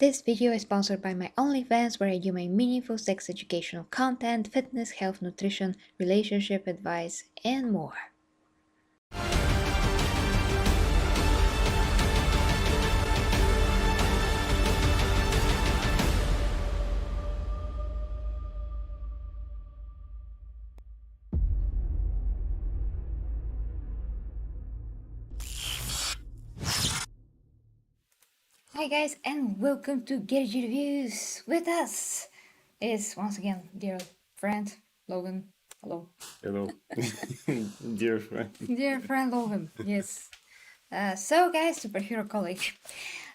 This video is sponsored by my OnlyFans, where I do my meaningful sex educational content, fitness, health, nutrition, relationship advice, and more. Hi guys, and welcome to Get Your Reviews. With us is once again dear friend Logan. Hello. Hello, dear friend. Dear friend Logan, yes. So guys, superhero colleague.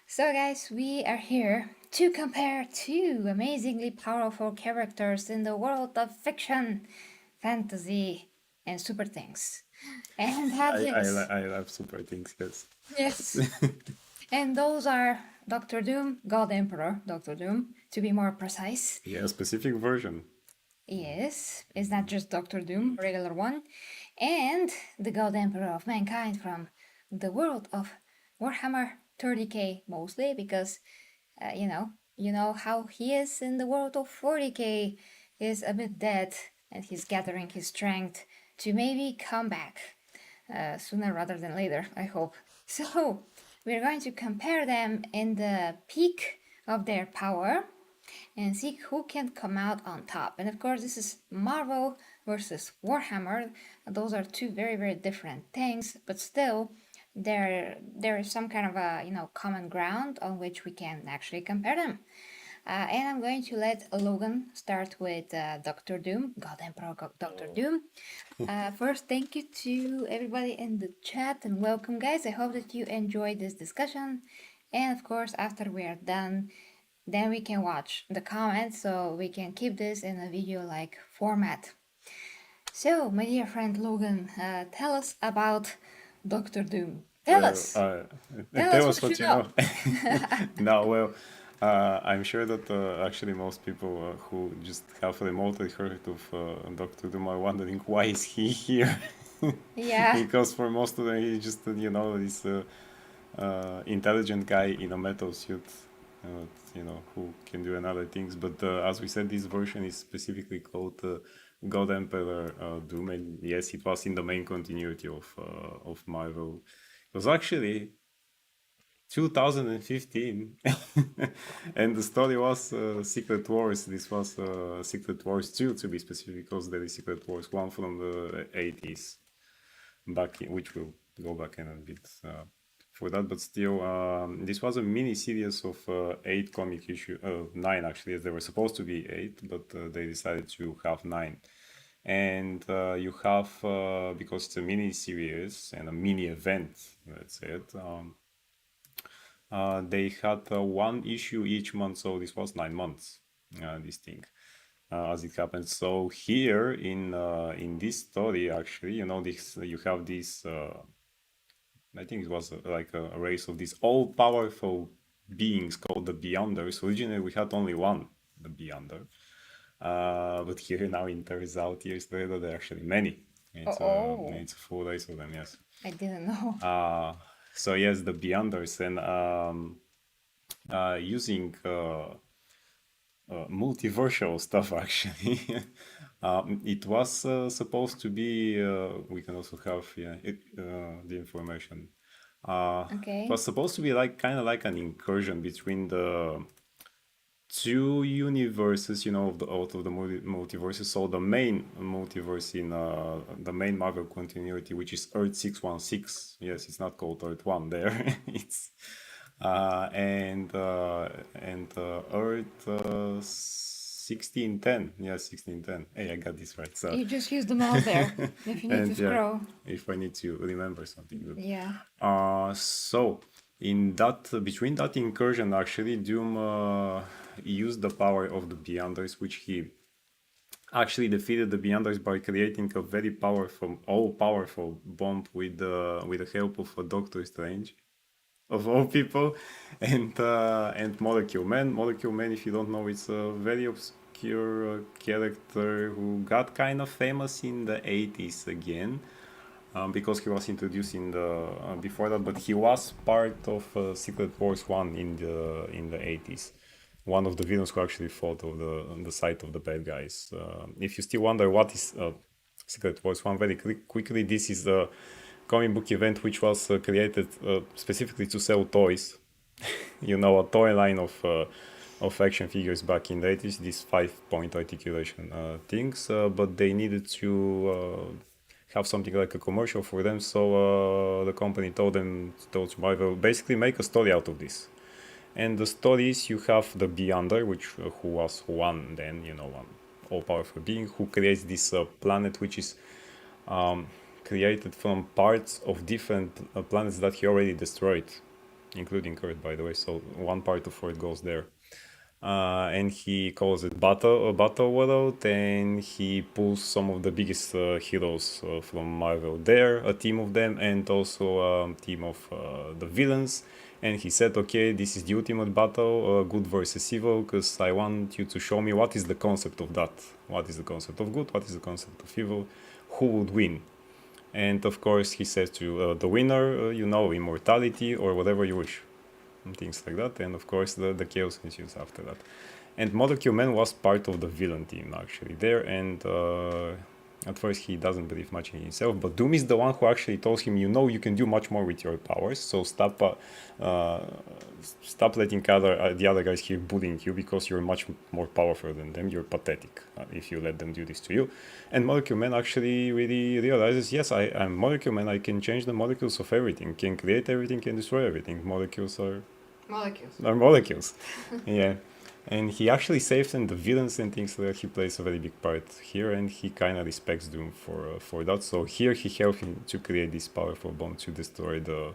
So guys, we are here to compare two amazingly powerful characters in the world of fiction, fantasy, and super things. And have this. I love super things, yes. Yes. And those are Doctor Doom, God Emperor, Doctor Doom, to be more precise. Yeah, specific version. Yes, it's not just Doctor Doom, regular one. And the God Emperor of Mankind from the world of Warhammer 30K, mostly because, you know how he is in the world of 40K. He's a bit dead, and he's gathering his strength to maybe come back sooner rather than later, I hope. So, we're going to compare them in the peak of their power and see who can come out on top. And of course, this is Marvel versus Warhammer. Those are two very, very different things, but still, there is some kind of a common ground on which we can actually compare them. And I'm going to let Logan start with Doctor Doom, God Emperor Doctor Doom. First, thank you to everybody in the chat and welcome, guys. I hope that you enjoyed this discussion. And of course, after we are done, then we can watch the comments so we can keep this in a video-like format. So, my dear friend Logan, tell us about Doctor Doom. Tell us What you know. No, well, I'm sure that actually most people who just have remotely heard of Dr. Doom are wondering why is he here? Yeah. Because for most of them he's just this intelligent guy in a metal suit, who can do another things. But as we said, this version is specifically called God Emperor Doom, and yes, it was in the main continuity of Marvel. It was actually 2015 and the story was Secret Wars. This was Secret Wars 2 to be specific, because there is Secret Wars 1 from the 80s back in, which we'll go back in a bit for that, but still this was a mini series of 8 comic issue, 9 actually, as there were supposed to be 8, but they decided to have 9. And you have, because it's a mini series and a mini event, let's say it, they had 1 issue each month, so this was 9 months, this thing, as it happens. So here in this story, actually, this you have this, I think it was like a race of these all-powerful beings called the Beyonders. Originally, we had only one, the Beyonder, but here now it turns out years later there are actually many. It's a full race of them, yes. I didn't know. So yes, the Beyonders, and using multiversal stuff actually. It was supposed to be. We can also have the information. Okay. It was supposed to be kind of like an incursion between the two universes, out of the multiverses. So the main multiverse in the main Marvel continuity, which is Earth 616. Yes, it's not called Earth 1 there. It's and Earth 1610. Yes, 1610. Hey, I got this right. So you just use the mouse there if you need to scroll. If I need to remember something good. Yeah. So in that, between that incursion, actually, Doom used the power of the Beyonders, which he actually defeated the Beyonders by creating a very powerful, all-powerful bomb with the help of Doctor Strange, of all people, and Molecule Man. Molecule Man, if you don't know, it's a very obscure character who got kind of famous in the 80s again. because he was introduced in the before that, but he was part of Secret Wars 1 in the 80s. One of the villains who actually fought on the side of the bad guys. If you still wonder what is Secret Wars 1, very quickly, this is a comic book event which was created specifically to sell toys. You know, a toy line of action figures back in the 80s, these 5-point articulation things, but they needed to have something like a commercial for them, so the company told Marvel, basically make a story out of this. And the story is, you have the Beyonder, which who was one then, you know, one all-powerful being who creates this planet which is created from parts of different planets that he already destroyed, including Earth, by the way. So one part of Earth goes there. And he calls it Battle World, and he pulls some of the biggest heroes from Marvel there, a team of them, and also a team of the villains. And he said, okay, this is the ultimate battle, good versus evil, because I want you to show me what is the concept of that. What is the concept of good? What is the concept of evil? Who would win? And of course, he says to the winner, you know, immortality or whatever you wish. And things like that. And of course, the chaos ensues after that. And Molecule Man was part of the villain team actually there. And at first, he doesn't believe much in himself. But Doom is the one who actually tells him, you know, you can do much more with your powers. So stop letting the other guys here bullying you, because you're much more powerful than them. You're pathetic if you let them do this to you. And Molecule Man actually really realizes, yes, I'm Molecule Man. I can change the molecules of everything, can create everything, can destroy everything. Molecules are molecules. Yeah. And he actually saves them, the villains and things like that. He plays a very big part here, and he kind of respects Doom for that. So here he helped him to create this powerful bomb to destroy the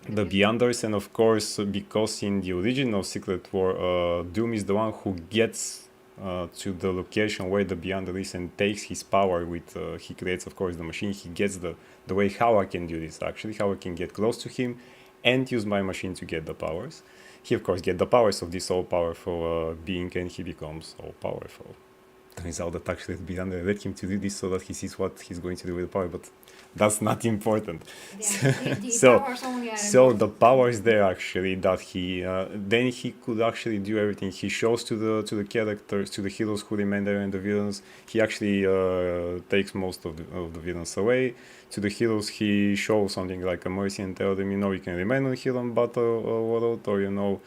Beyonders. And of course, because in the original Secret War, Doom is the one who gets to the location where the Beyonder is and takes his power with, he creates, of course, the machine. He gets the way how I can do this, actually, how I can get close to him and use my machine to get the powers. He, of course, gets the powers of this all-powerful being, and he becomes all-powerful. Turns out that actually the Beyonder let him to do this so that he sees what he's going to do with the power, but that's not important. Yeah, the powers only are so important. the powers there actually that he then he could actually do everything. He shows to the characters, to the heroes who remain there and the villains. He actually takes most of the villains away. To the heroes, he shows something like a mercy and tell them, you know, you can remain on here on Battle World, or you know,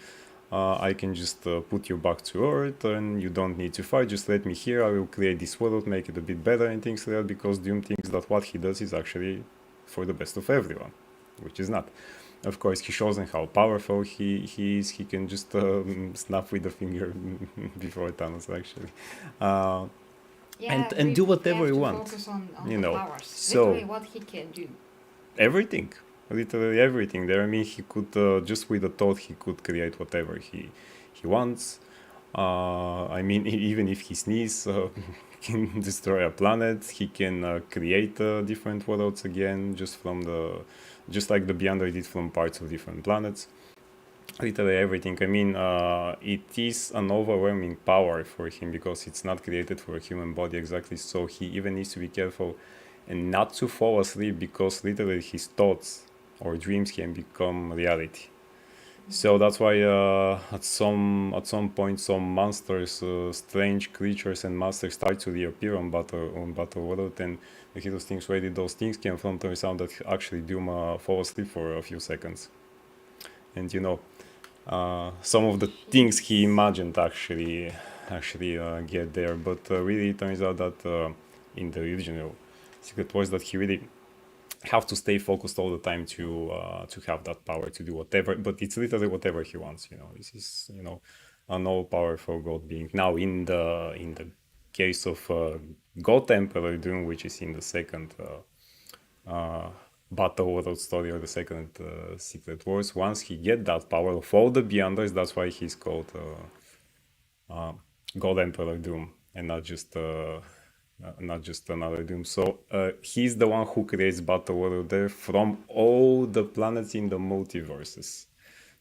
I can just put you back to Earth, and you don't need to fight. Just let me here. I will create this world, make it a bit better and things like that, because Doom thinks that what he does is actually for the best of everyone, which is not. Of course, he shows them how powerful he is. He can just snap with the finger before Thanos, actually. And do whatever you want. Focus on you the know. powers. So literally what he can do. Everything, literally everything there. I mean, he could just with a thought he could create whatever he wants. I mean, even if he sneezes, he can destroy a planet. He can create different worlds again, just like the Beyonder did from parts of different planets. Literally everything. I mean, it is an overwhelming power for him, because it's not created for a human body exactly. So he even needs to be careful and not to fall asleep, because literally his thoughts or dreams can become reality. So that's why at some point some monsters, strange creatures and monsters start to reappear on Battle World, and the heroes thinks where did those things came from. Turns out that actually Doom fall asleep for a few seconds, and you know, some of the things he imagined actually get there. But really it turns out that in the original Secret Wars that he really have to stay focused all the time to have that power to do whatever. But it's literally whatever he wants. You know, this is, you know, an all-powerful god being. Now in the case of God Emperor Doom, which is in the second Battle World story, or the second Secret Wars, once he get that power of all the Beyonders, that's why he's called God Emperor Doom, and not just another Doom. So he's the one who creates Battle World there from all the planets in the multiverses.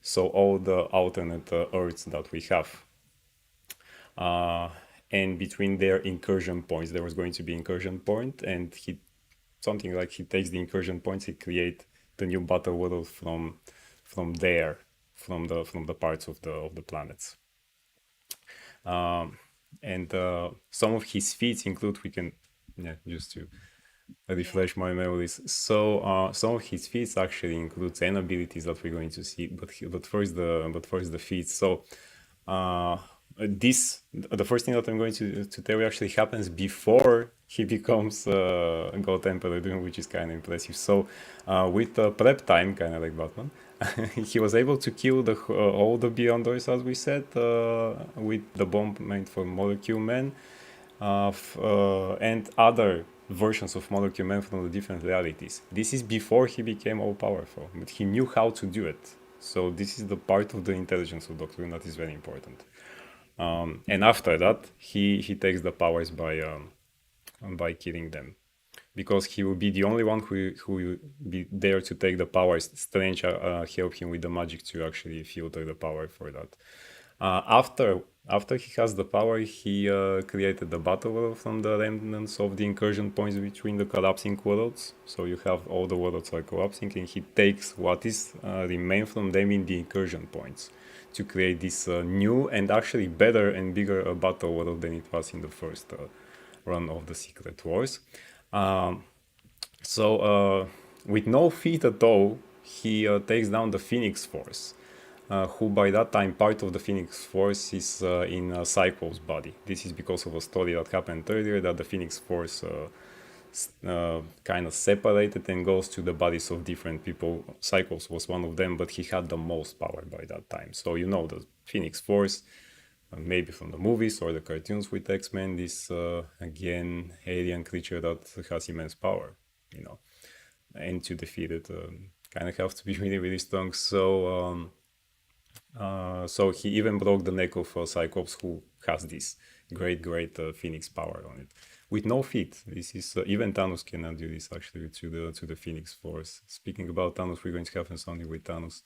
So all the alternate Earths that we have. And between their incursion points, there was going to be incursion point, and he something like he takes the incursion points, he create the new battle world from there, from the parts of the planets. And some of his feats include, we can, yeah, just to refresh my memories. So some of his feats actually include 10 abilities that we're going to see, but first the feats. So the first thing that I'm going to tell you actually happens before he becomes God Emperor, which is kind of impressive. So with prep time, kind of like Batman, he was able to kill all the Beyonders, as we said, with the bomb made for Molecule Man, and other versions of Molecule Man from the different realities. This is before he became all powerful, but he knew how to do it. So this is the part of the intelligence of Doctor Doom that is very important. And after that, he takes the powers by killing them, because he will be the only one who will be there to take the powers. Strange help him with the magic to actually filter the power for that. After he has the power, he created the battle world from the remnants of the incursion points between the collapsing worlds. So you have all the worlds are collapsing, and he takes what is remain from them in the incursion points to create this new and actually better and bigger battle world than it was in the first run of the Secret Wars. So with no feat at all, he takes down the Phoenix Force, who by that time part of the Phoenix Force is in Cyclops' body. This is because of a story that happened earlier, that the Phoenix Force kind of separated and goes to the bodies of different people. Cyclops was one of them, but he had the most power by that time. So you know the Phoenix Force, maybe from the movies or the cartoons with X-Men, this again alien creature that has immense power, you know, and to defeat it kind of have to be really, really strong. So he even broke the neck of Cyclops, who has this great Phoenix power on it, with no feat. This is even Thanos cannot do this actually to the Phoenix Force. Speaking about Thanos, we're going to have something with Thanos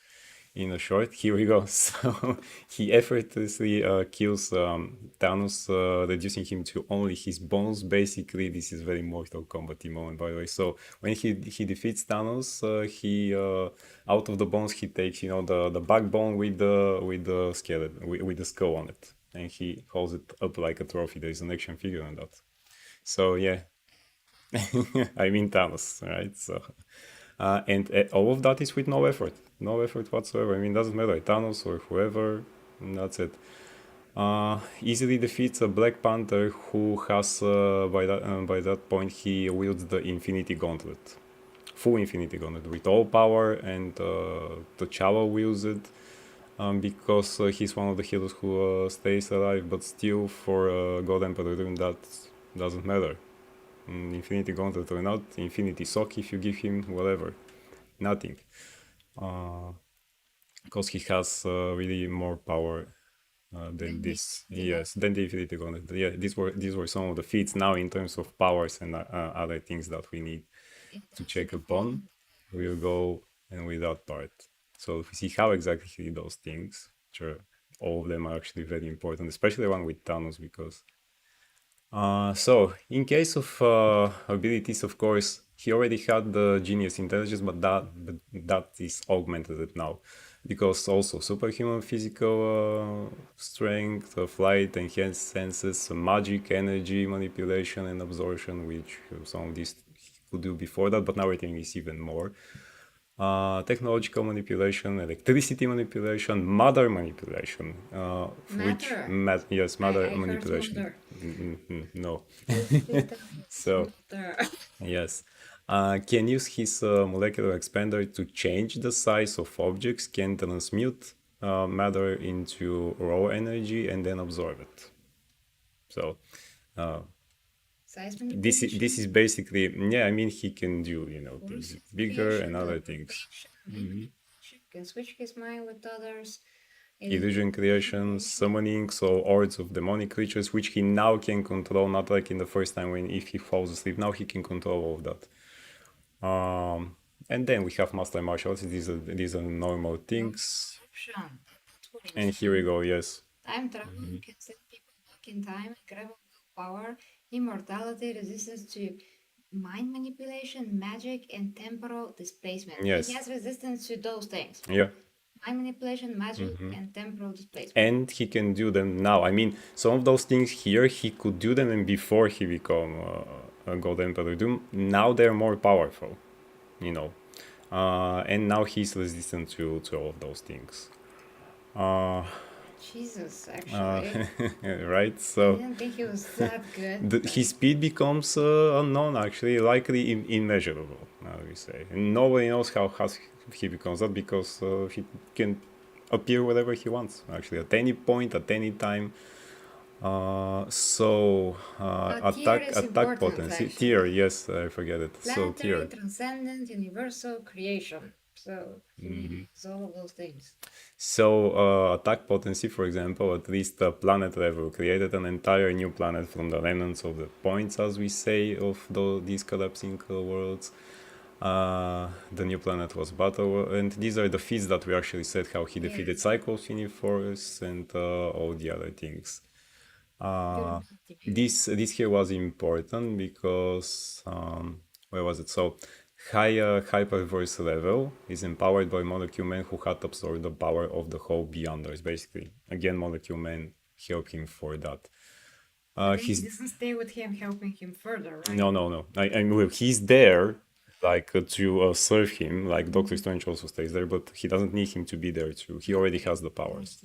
in a short. Here we go. So he effortlessly kills Thanos, reducing him to only his bones. Basically, this is very Mortal Kombat moment, by the way. So when he defeats Thanos, he out of the bones he takes, you know, the backbone with the skeleton, with the skull on it, and he holds it up like a trophy. There is an action figure on that. So yeah, I mean Thanos, right? So. And all of that is with no effort whatsoever. I mean, doesn't matter, Thanos or whoever, that's it. Easily defeats a Black Panther who has, by that point, he wields the Infinity Gauntlet. Full Infinity Gauntlet with all power, and T'Challa wields it because he's one of the heroes who stays alive, but still for God Emperor, that doesn't matter. Infinity Gauntlet or not, Infinity Sock if you give him, whatever, nothing, because he has really more power than this. Yes, than the Infinity Gauntlet. Yeah, these were some of the feats. Now, in terms of powers and other things that we need to check upon, we'll go and with that part. So if we see how exactly he did those things, sure, all of them are actually very important, especially the one with Thanos, because so, in case of abilities, of course, he already had the genius intelligence, but that is augmented now, because also superhuman physical strength, flight, enhanced senses, magic, energy, manipulation, and absorption, which some of these he could do before that, but now everything is even more. Technological manipulation, electricity manipulation, matter manipulation, matter manipulation. No. So, yes. Can use his molecular expander to change the size of objects, can transmute matter into raw energy and then absorb it. So, this is basically, yeah, I mean, he can do, you know, things bigger and other things. Can switch his mind with others. Illusion creation, summoning, so hordes of demonic creatures, which he now can control, not like in the first time when if he falls asleep. Now he can control all of that. And then we have master martial arts. These are normal things. And here we go. Yes. Time travel can send people back in time, incredible power, immortality, resistance to mind manipulation, magic, and temporal displacement. Yes. He has resistance to those things. Yeah. Mind manipulation, magic, and temporal displacement. And he can do them now. I mean, some of those things here he could do them, and before he become a God Emperor Doom. Now they're more powerful, you know, and now he's resistant to all of those things. Jesus, actually. Right? I So didn't think he was that good. his speed becomes unknown, actually, likely immeasurable, how we say. And nobody knows how fast he becomes that, because he can appear wherever he wants, actually, at any point, at any time. Tier is Attack important, potency. actually. Tier, yes, I forget it. So Planetary, tier. transcendent, universal, creation. So he needs all of those things. So attack potency, for example, at least a planet level created an entire new planet from the remnants of the points, as we say, of these collapsing worlds. The new planet was battle, and these are the feats that we actually said, how he defeated Cycles, Uniforce, and all the other things. This here was important because where was it? So high hyperverse level is empowered by Molecule Man, who had absorbed the power of the whole Beyonders. Basically, again, Molecule Man helped him for that. He doesn't stay with him, helping him further, right? No. I mean, he's there, like to serve him. Like Doctor Strange also stays there, but he doesn't need him to be there too. He already has the powers.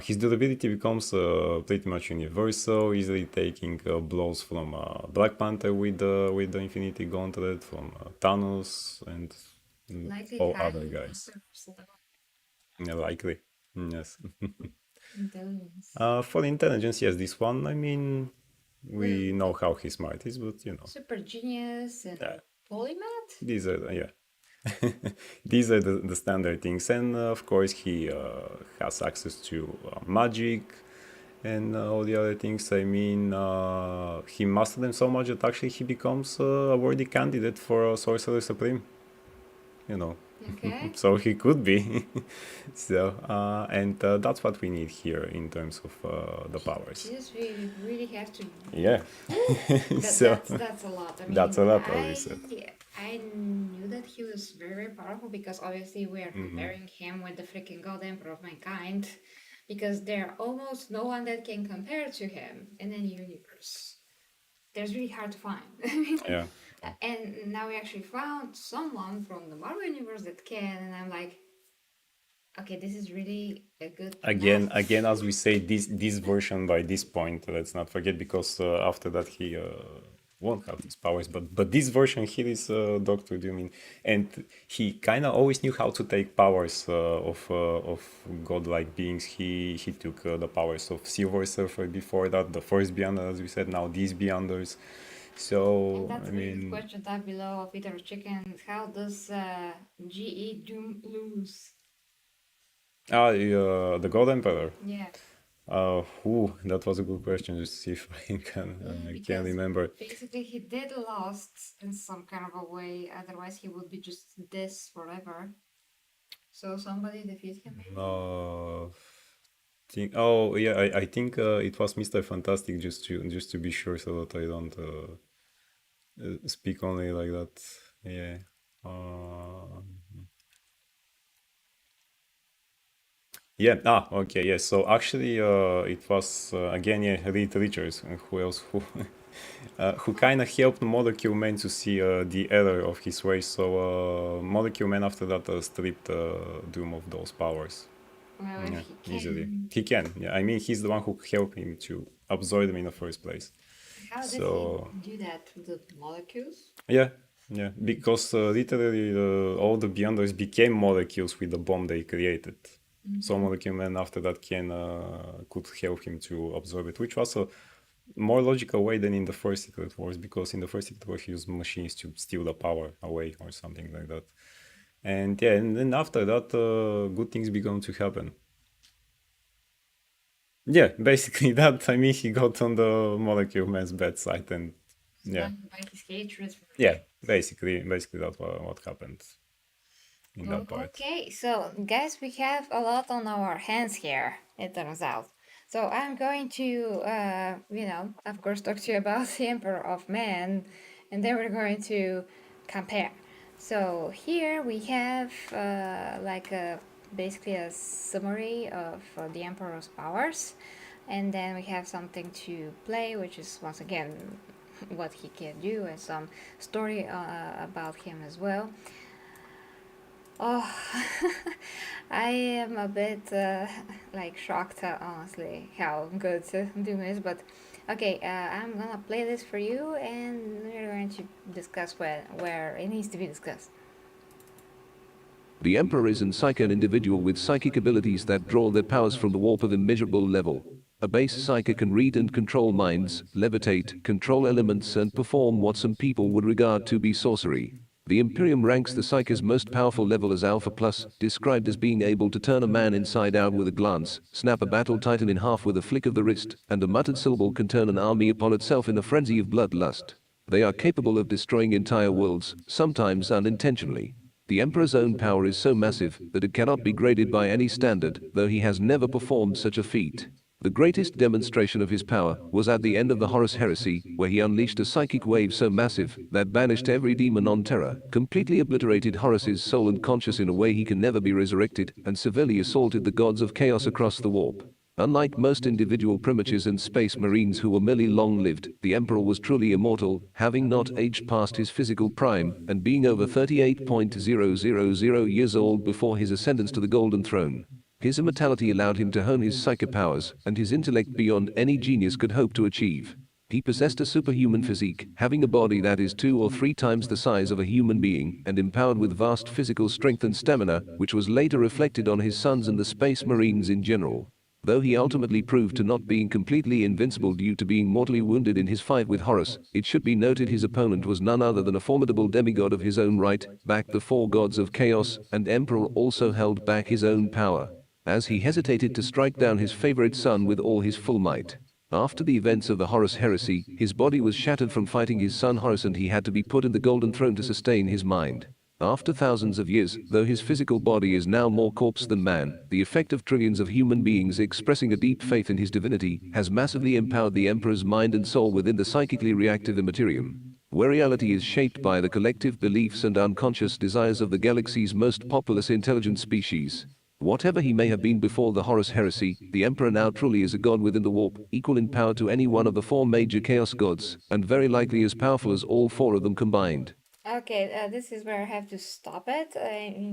His durability becomes pretty much universal, easily taking blows from Black Panther with the Infinity Gauntlet, from Thanos, and Likely all high other guys. level Yeah, likely. Yes. intelligence. For intelligence, yes, this one, I mean, we know how he smart is, but you know. Super genius and polymath? These are, yeah. These are the standard things. And of course, he has access to magic and all the other things. I mean, he mastered them so much that actually he becomes a worthy candidate for a Sorcerer Supreme. You know. Okay. So he could be. So, and that's what we need here in terms of the powers. Jesus, we really have to. Yeah. That's a lot. I mean, that's a lot, as we said. I knew that he was very, very powerful because obviously we are comparing him with the freaking God Emperor of Mankind, because there are almost no one that can compare to him in any universe. There's really hard to find. Yeah. And now we actually found someone from the Marvel universe that can, and I'm like, okay, this is really a good Again, match. again, as we say, this version by this point, let's not forget, because after that he won't have these powers. But this version here is Doctor Doom, and he kind of always knew how to take powers of godlike beings. He took the powers of Silver Surfer before that, the first Beyonder, as we said. Now these Beyonders. So That's I a really good mean, question down below of Peter Chicken. How does GE Doom lose? the God Emperor. Yeah. That was a good question. Just to see if I can remember. Basically, he did lost in some kind of a way. Otherwise, he would be just this forever. So somebody defeat him. Yeah, I think it was Mr. Fantastic, just to be sure, so that I don't speak only like that. Yeah. Yeah. Okay. Yes. So actually, it was again, yeah, Reed Richards, who else who kind of helped Molecule Man to see the error of his ways. So Molecule Man after that stripped Doom of those powers. Well, Yeah, if he can. easily. He can. Yeah, I mean, he's the one who helped him to absorb them in the first place. How did So he do that with the molecules? yeah, because literally all the Beyonders became molecules with the bomb they created. So Molecule Man after that could help him to absorb it, which was a more logical way than in the first Secret Wars, because in the first Secret Wars he used machines to steal the power away or something like that. And yeah, and then after that, good things began to happen. Yeah, basically that. I mean, he got on the Molecule Man's bedside, and yeah, By his hatred. yeah, basically that's what happened in that part. Okay, so guys, we have a lot on our hands here, it turns out. So I'm going to, of course, talk to you about the Emperor of Man and then we're going to compare. So here we have basically a summary of the Emperor's powers, and then we have something to play, which is once again what he can do, and some story about him as well. Oh, I am a bit shocked, honestly, how good Doom is. But okay, I'm gonna play this for you, and we're going to discuss where it needs to be discussed. The Emperor is in Psyche an individual with psychic abilities that draw their powers from the warp of immeasurable level. A base Psyche can read and control minds, levitate, control elements and perform what some people would regard to be sorcery. The Imperium ranks the Psyche's most powerful level as Alpha Plus, described as being able to turn a man inside out with a glance, snap a battle titan in half with a flick of the wrist, and a muttered syllable can turn an army upon itself in a frenzy of bloodlust. They are capable of destroying entire worlds, sometimes unintentionally. The Emperor's own power is so massive that it cannot be graded by any standard, though he has never performed such a feat. The greatest demonstration of his power was at the end of the Horus Heresy, where he unleashed a psychic wave so massive that banished every demon on Terra, completely obliterated Horus's soul and conscience in a way he can never be resurrected, and severely assaulted the gods of chaos across the warp. Unlike most individual primates and space marines who were merely long-lived, the Emperor was truly immortal, having not aged past his physical prime, and being over 38,000 years old before his ascendance to the Golden Throne. His immortality allowed him to hone his psychic powers, and his intellect beyond any genius could hope to achieve. He possessed a superhuman physique, having a body that is 2 or 3 times the size of a human being, and empowered with vast physical strength and stamina, which was later reflected on his sons and the Space Marines in general. Though he ultimately proved to not being completely invincible due to being mortally wounded in his fight with Horus, it should be noted his opponent was none other than a formidable demigod of his own right, backed the 4 gods of chaos, and Emperor also held back his own power, as he hesitated to strike down his favorite son with all his full might. After the events of the Horus Heresy, his body was shattered from fighting his son Horus and he had to be put in the Golden Throne to sustain his mind. After thousands of years, though his physical body is now more corpse than man, the effect of trillions of human beings expressing a deep faith in his divinity has massively empowered the Emperor's mind and soul within the psychically reactive Imperium, where reality is shaped by the collective beliefs and unconscious desires of the galaxy's most populous intelligent species. Whatever he may have been before the Horus Heresy, the Emperor now truly is a god within the warp, equal in power to any one of the 4 major chaos gods, and very likely as powerful as all 4 of them combined. Okay, this is where I have to stop it.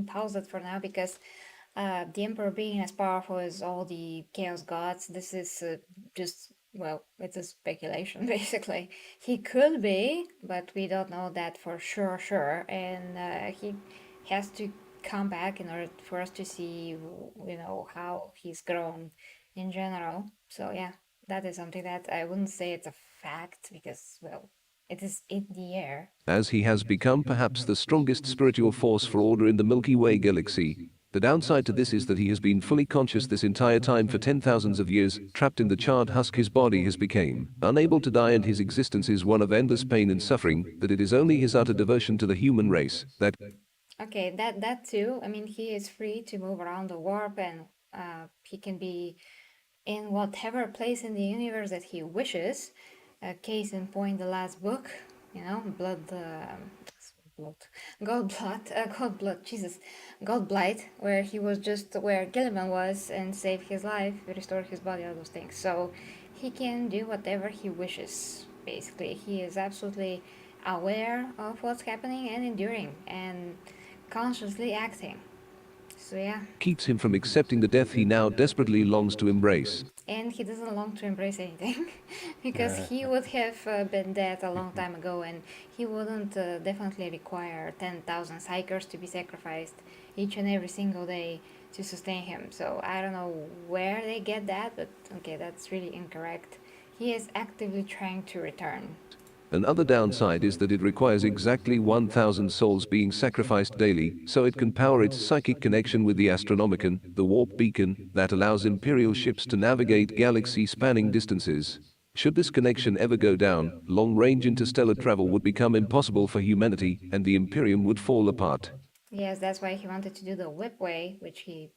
Pause it for now because the Emperor being as powerful as all the Chaos Gods, this is well, it's a speculation basically. He could be, but we don't know that for sure. And he has to come back in order for us to see, how he's grown in general. So yeah, that is something that I wouldn't say it's a fact because, well, it is in the air. As he has become perhaps the strongest spiritual force for order in the Milky Way galaxy. The downside to this is that he has been fully conscious this entire time for 10,000s of years, trapped in the charred husk his body has become, unable to die, and his existence is one of endless pain and suffering, that it is only his utter devotion to the human race that... Okay, that too. I mean, he is free to move around the warp, and he can be in whatever place in the universe that he wishes. Case in point, the last book, blood, God blood, Jesus, God blight, where he was just where Gilliman was and saved his life, restored his body, all those things. So he can do whatever he wishes. Basically, he is absolutely aware of what's happening and enduring and consciously acting. So yeah. Keeps him from accepting the death he now desperately longs to embrace. And he doesn't long to embrace anything because he would have been dead a long time ago, and he wouldn't definitely require 10,000 psychers to be sacrificed each and every single day to sustain him. So I don't know where they get that, but okay, that's really incorrect. He is actively trying to return. Another downside is that it requires exactly 1,000 souls being sacrificed daily, so it can power its psychic connection with the Astronomicon, the warp beacon, that allows Imperial ships to navigate galaxy-spanning distances. Should this connection ever go down, long-range interstellar travel would become impossible for humanity, and the Imperium would fall apart. Yes, that's why he wanted to do the whipway, which he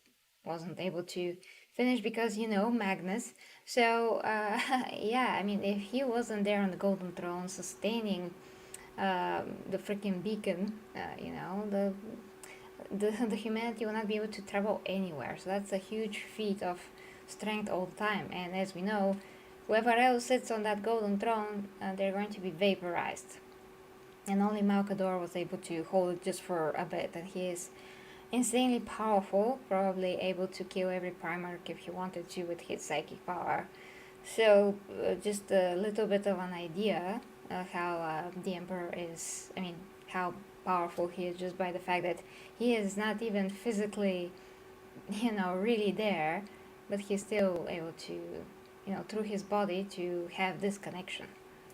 wasn't able to finish because, Magnus. So, yeah, I mean, if he wasn't there on the Golden Throne sustaining the freaking beacon, you know, the humanity will not be able to travel anywhere. So that's a huge feat of strength all the time. And as we know, whoever else sits on that golden throne, they're going to be vaporized. And only Malkador was able to hold it just for a bit. And he is insanely powerful, probably able to kill every Primarch if he wanted to with his psychic power. So, just a little bit of an idea of how the Emperor is, I mean, how powerful he is just by the fact that he is not even physically, you know, really there, but he's still able to, you know, through his body to have this connection.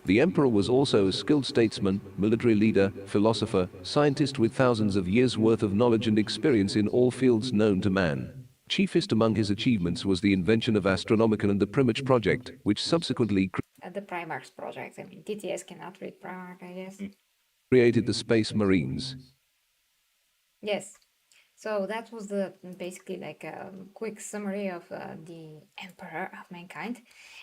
The emperor was also a skilled statesman, military leader, philosopher, scientist with thousands of years' worth of knowledge and experience in all fields known to man. Chiefest among his achievements was the invention of astronomical and the Primarch project, which subsequently The Primarch's project, I mean, TTS cannot read Primarch, I guess. created the Space Marines. Yes. So that was the basically like a quick summary of the Emperor of Mankind.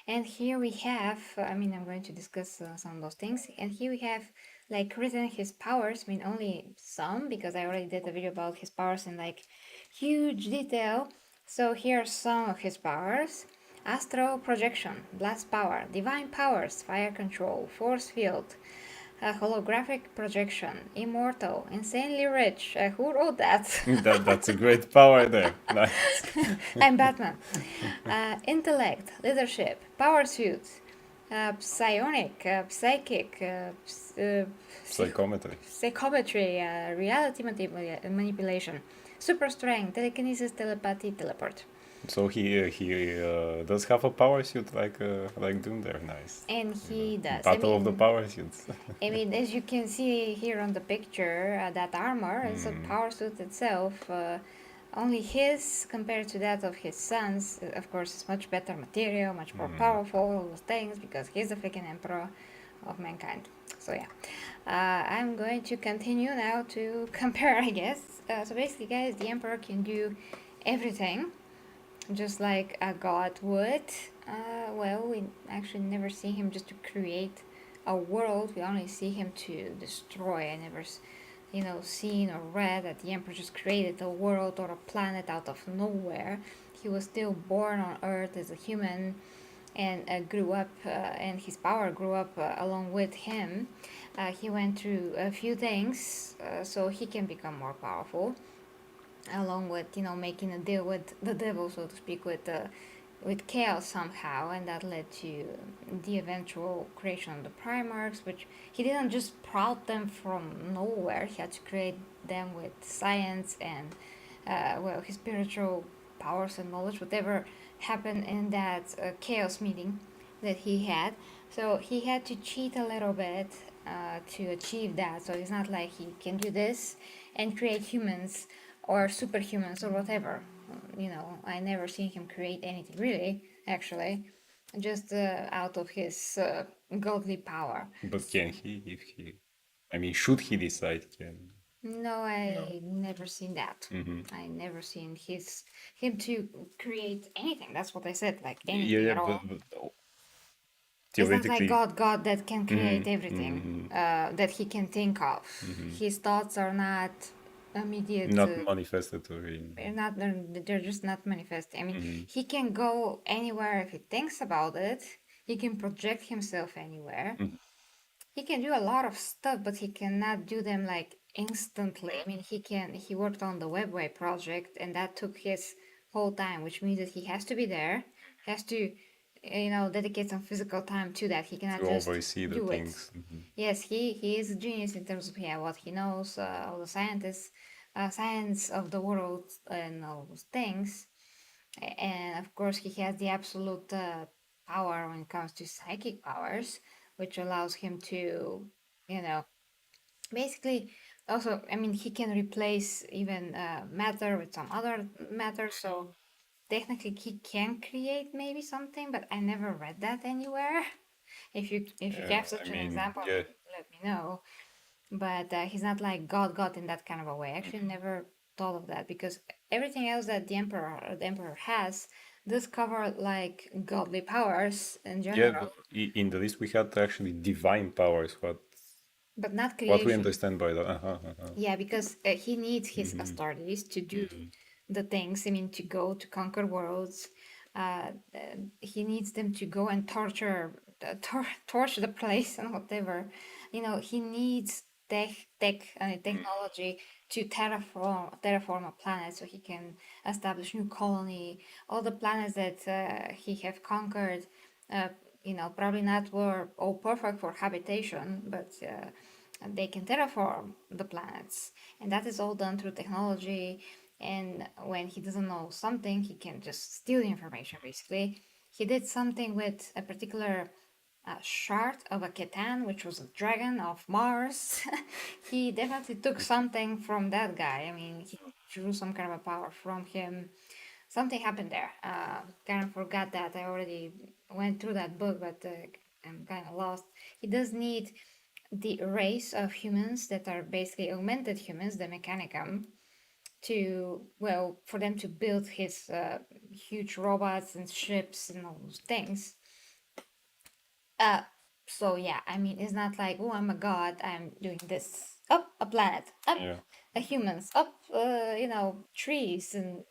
And here we have, I mean, I'm going to discuss some of those things. And here we have like written his powers, I mean, only some, because I already did a video about his powers in like huge detail. So here are some of his powers. Astral projection, blast power, divine powers, fire control, force field, holographic projection, immortal, insanely rich. Who wrote that? That's a great power there. Nice. I'm Batman. Intellect, leadership, power suit, psionic, psychic, Psychometry. psychometry, reality manipulation, super strength, telekinesis, telepathy, teleport. So he does have a power suit like Doom there. Nice. And he does. Battle of the power suits. I mean, as you can see here on the picture, that armor is a power suit itself. Only his, compared to that of his sons, of course, is much better material, much more powerful, all those things, because he's the freaking emperor of mankind. So yeah, I'm going to continue now to compare, I guess. So basically, guys, the emperor can do everything, just like a god would. Well, we actually never see him just to create a world. We only see him to destroy. I never, you know, seen or read that the emperor just created a world or a planet out of nowhere. He was still born on Earth as a human and grew up, and his power grew up along with him. He went through a few things, so he can become more powerful, along with, you know, making a deal with the devil, so to speak, with chaos somehow, and that led to the eventual creation of the Primarchs, which he didn't just sprout them from nowhere. He had to create them with science and well, his spiritual powers and knowledge, whatever happened in that chaos meeting that he had. So he had to cheat a little bit to achieve that. So it's not like he can do this and create humans or superhumans or whatever. You know, I never seen him create anything really, actually, just out of his godly power. But can he, if he, I mean, should he decide, can? No, I never seen that. I never seen him to create anything. That's what I said, like anything at all. But It's not like theoretically, God that can create everything that he can think of. His thoughts are not immediate. not manifestatory. They're just not manifesting. I mean, he can go anywhere if he thinks about it. He can project himself anywhere. He can do a lot of stuff, but he cannot do them like instantly. I mean, he worked on the Webway project, and that took his whole time, which means that he has to be there, has to, you know, dedicate some physical time to that. He cannot To just oversee the do things. it. Yes, he is a genius in terms of what he knows, all the science of the world and all those things. And of course, he has the absolute power when it comes to psychic powers, which allows him to, you know, basically also, I mean, he can replace even matter with some other matter. So technically, he can create maybe something, but I never read that anywhere. If you have such I an mean, example, yeah. let me know. But he's not like God in that kind of a way. I actually never thought of that, because everything else that the emperor has does cover like godly powers in Yeah, general. but in the list we had actually divine powers. What but not What we creation. understand by that. Yeah, because he needs his Astartes to do the things. I mean, to go to conquer worlds. He needs them to go and torch the place and whatever. You know, he needs tech and technology to terraform a planet so he can establish new colony. All the planets that he have conquered, uh, you know, probably not were all perfect for habitation, but they can terraform the planets, and that is all done through technology. And when he doesn't know something, he can just steal the information. Basically, he did something with a particular shard of a Catan, which was a dragon of Mars. He definitely took something from that guy. I mean, he drew some kind of a power from him. Something happened there. Kind of forgot that. I already went through that book, but I'm kind of lost. He does need the race of humans that are basically augmented humans, the Mechanicum, to, well, for them to build his huge robots and ships and all those things. Uh, so yeah, I mean, it's not like, oh, I'm a god, I'm doing this. Up a planet, up Yeah. a humans, up, you know, trees and,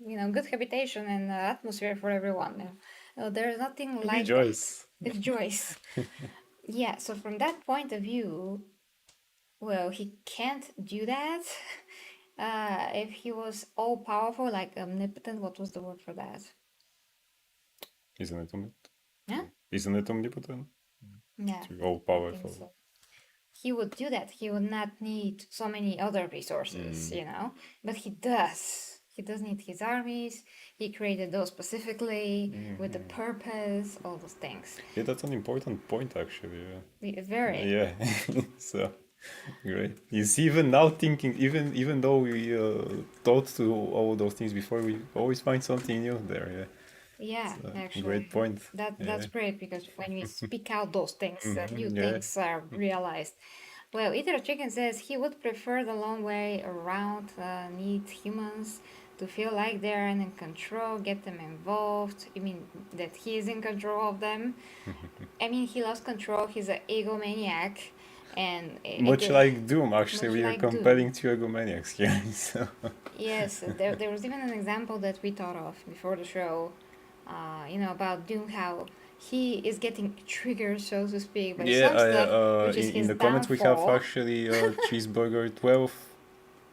you know, good habitation and atmosphere for everyone. There's nothing like Rejoice. that. It's joys. Yeah, so from that point of view, well, he can't do that. If he was all powerful, like omnipotent, what was the word for that? Isn't it omnipotent? Yeah? Isn't it omnipotent? Yeah. All I think powerful. so. He would do that. He would not need so many other resources, you know? But he does. He does need his armies. He created those specifically with the purpose, all those things. Yeah, that's an important point actually. Very. Yeah. So great. You see, even now thinking, even though we thought to all those things before, we always find something new there. Yeah. Yeah, So, actually. great point. That's great because when we speak out those things, new yeah. things are realized. Well, Eater Chicken says he would prefer the long way around, need humans to feel like they're in control, get them involved. I mean, that he is in control of them. I mean, he loves control. He's an egomaniac. And Much like Doom, actually, much we are like Doom. comparing two egomaniacs here. So. Yes, there was even an example that we thought of before the show, you know, about Doom, how he is getting triggered, so to speak, by some stuff, which is in his the comments we have downfall. actually Cheeseburger 12.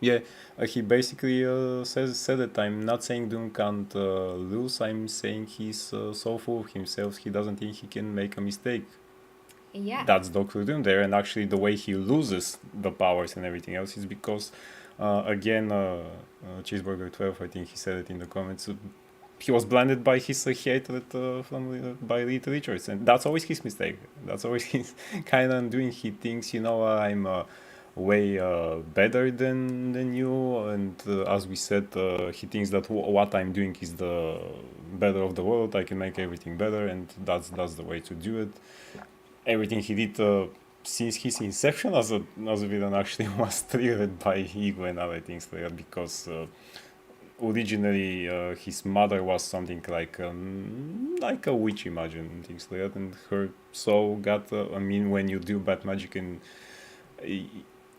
Yeah, he basically said that I'm not saying Doom can't lose. I'm saying he's so full of himself he doesn't think he can make a mistake. Yeah, That's Doctor Doom there, and actually the way he loses the powers and everything else is because, again, Cheeseburger 12, I think he said it in the comments. He was blinded by his hatred by Reed Richards, and that's always his mistake. That's always his kind of undoing. He thinks, you know, I'm way better than you, and as we said, he thinks that what I'm doing is the better of the world. I can make everything better, and that's the way to do it. Everything he did since his inception as a villain actually was triggered by ego and other things like that, because originally his mother was something like a witch, imagine, things like that, and her soul got I mean, when you do bad magic and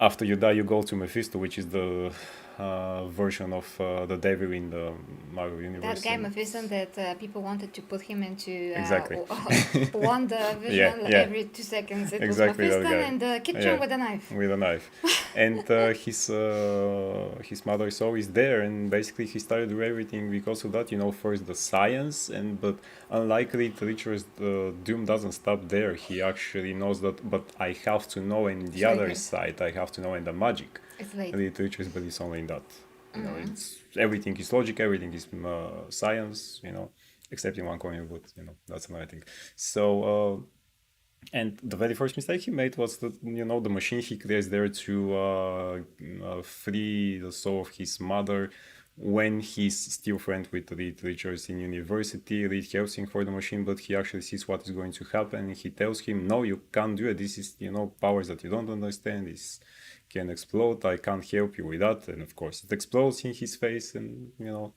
after you die you go to Mephisto, which is the version of the devil in the Marvel universe. that guy Mephisto that people wanted to put him into Exactly. one vision Yeah. every 2 seconds. It Exactly was that Mephisto guy. in the kitchen Yeah. with a knife. With a knife. And his mother is always there, and basically he started to do everything because of that, you know, first the science, but unlike Reed Richards, Doom doesn't stop there. He actually knows that, but I have to know in the other side, I have to know in the magic. It's late. Reed Richards, but it's only in that. You know, it's everything is logic, everything is science, you know, except in one corner, but you know, that's another thing. So and the very first mistake he made was that, you know, the machine he creates there to free the soul of his mother. When he's still friend with Reed Richards in university, Reed helps him for the machine, but he actually sees what is going to happen, and he tells him, no, you can't do it. This is, you know, powers that you don't understand. This can explode. I can't help you with that. And of course it explodes in his face, and you know,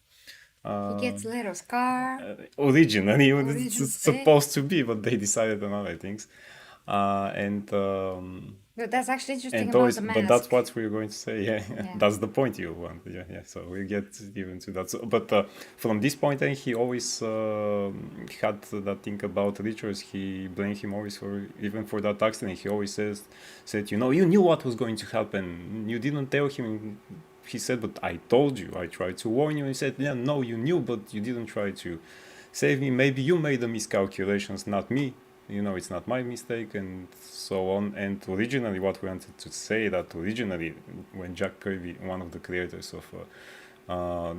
he gets a little scar. originally Origin it's story. supposed to be, but they decided on other things. And But that's actually interesting and about always, the but that's mask. what we're going to say. Yeah, Yeah. that's the point you want. Yeah, yeah. So we get even to that. So, but from this point on, he always had that thing about Richards. He blamed him always for even for that accident. He always said, you know, you knew what was going to happen. You didn't tell him. He said, but I told you. I tried to warn you. He said, yeah, no, you knew, but you didn't try to save me. Maybe you made the miscalculations, not me. You know, it's not my mistake, and so on. And originally, what we wanted to say that originally, when Jack Kirby, one of the creators of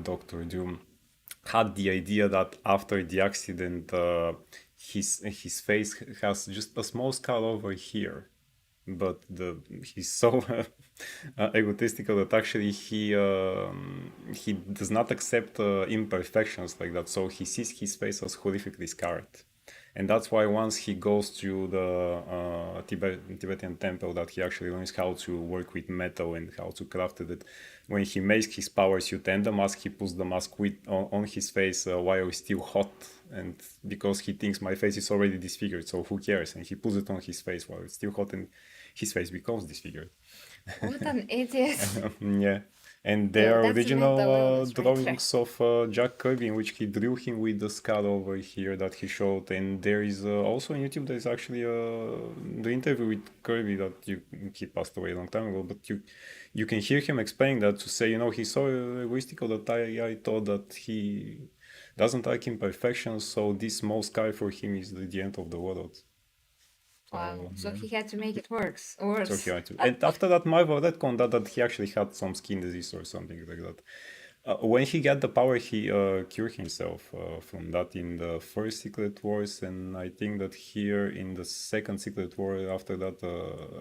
Doctor Doom, had the idea that after the accident, his face has just a small scar over here, but he's so egotistical that actually he does not accept imperfections like that. So he sees his face as horrifically scarred, and that's why once he goes to the Tibetan temple, that he actually learns how to work with metal and how to craft it. When he makes his power suit and the mask, he puts the mask on his face while it's still hot, and because he thinks my face is already disfigured, so who cares? And he puts it on his face while it's still hot, and his face becomes disfigured. What an idiot. Yeah. And Yeah, there are that's the mental original illness right there. drawings of Jack Kirby in which he drew him with the scar over here that he showed. And there is also on YouTube, there's actually the interview with Kirby that he passed away a long time ago, but you can hear him explaining that, to say, you know, he's so egoistical that I thought that he doesn't like imperfections, so this small scar for him is the end of the world. Wow. So yeah. he had to make it worse. So Worse. he had to. And after that, Marvel retconned that he actually had some skin disease or something like that. When he got the power, he cured himself from that in the first Secret Wars, and I think that here in the second Secret War, after that,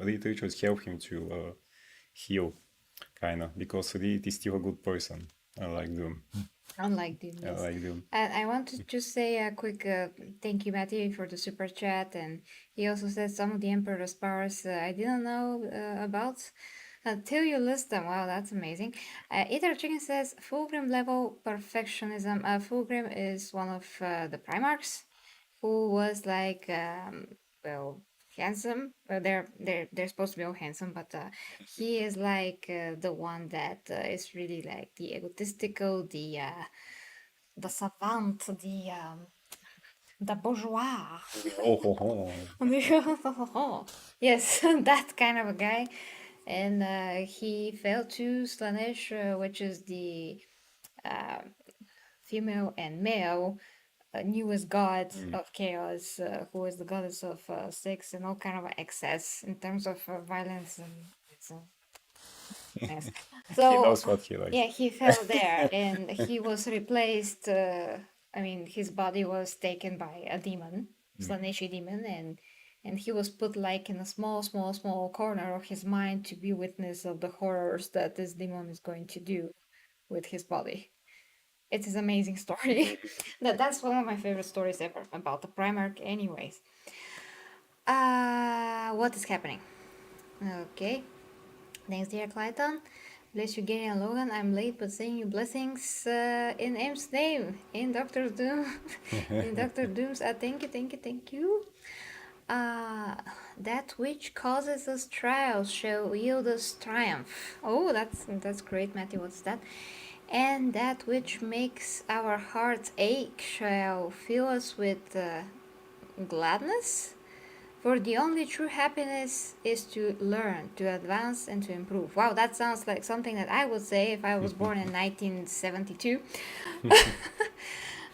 Reed Richards helped him to heal, kind of, because Reed is still a good person. I like Doom. Unlike Doom, I yes. like Doom. And I want to just say a quick thank you, Matthew, for the super chat. And he also said some of the Emperor's powers I didn't know about until you list them. Wow, that's amazing. Ether Chicken says Fulgrim level perfectionism. Fulgrim is one of the Primarchs who was like, well, handsome. They're supposed to be all handsome, but he is like the one that is really like the egotistical, the savant, the bourgeois. Oh. Yes, that kind of a guy. And he fell to Slanesh, which is the female and male newest god of chaos, who is the goddess of sex and all kind of excess in terms of violence and so. Yes. He So knows what he likes. yeah, he fell there and he was replaced. I mean, his body was taken by a demon, Slaneshi demon, and he was put like in a small corner of his mind to be witness of the horrors that this demon is going to do with his body. It's an amazing story. That's one of my favorite stories ever about the Primarch. Anyways, what is happening? Okay, thanks, dear Clayton. Bless you, Gary and Logan. I'm late, but saying you blessings in M's name, in Doctor Doom, in Doctor Doom's. Thank you. That which causes us trials shall yield us triumph. Oh, that's great, Matthew. What's that? And that which makes our hearts ache shall fill us with gladness. For the only true happiness is to learn, to advance, and to improve. Wow, that sounds like something that I would say if I was born in 1972.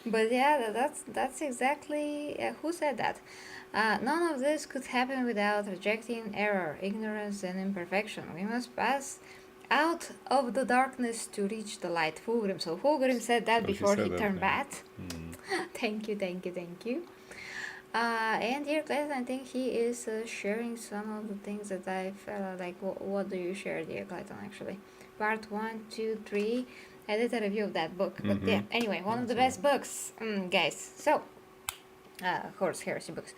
But yeah, that's exactly who said that. None of this could happen without rejecting error, ignorance, and imperfection. We must pass out of the darkness to reach the light. Fulgrim. So Fulgrim said that So before he said that, turned yeah. bad. Thank you. And here, Clayton, I think he is sharing some of the things that I felt like. What do you share, dear Clayton? Actually, part 1, 2, 3. I did a review of that book, but yeah. Anyway, one of the best books, guys. So, Horse Heresy books.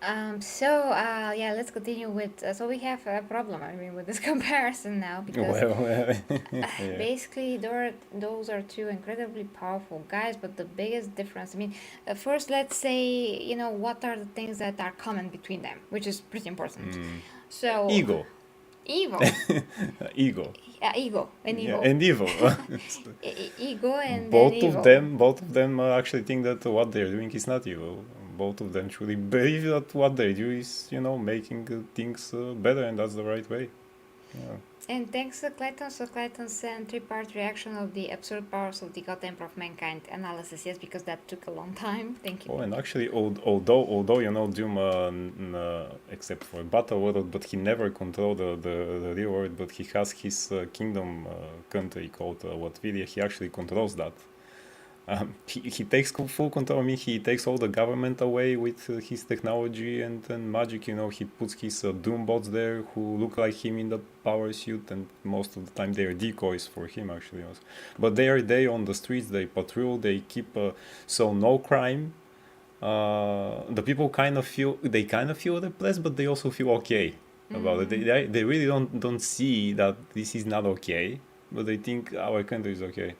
Yeah, let's continue with. So we have a problem, I mean, with this comparison now because Well, yeah. basically those are two incredibly powerful guys, but the biggest difference, I mean, first let's say, what are the things that are common between them, which is pretty important. So, Ego. evil, Ego. ego, and Yeah, evil. and evil. Ego and then evil. Both of them actually think that what they're doing is not evil. Both of them truly believe that what they do is, making things better, and that's the right way. Yeah. And thanks to Clayton, so Clayton sent three-part reaction of the absurd powers of the God Emperor of Mankind analysis. Yes, because that took a long time. Thank you. Oh, and actually, although Doom, except for Battle World, but he never controlled the real world, but he has his kingdom country called Latveria. He actually controls that. He takes full control. I mean, he takes all the government away with his technology and magic. He puts his Doom bots there who look like him in the power suit, and most of the time they are decoys for him actually. Also. But they on the streets, they patrol, they keep so no crime. The people kind of feel depressed, but they also feel okay about it. They really don't see that this is not okay, but they think our country is okay.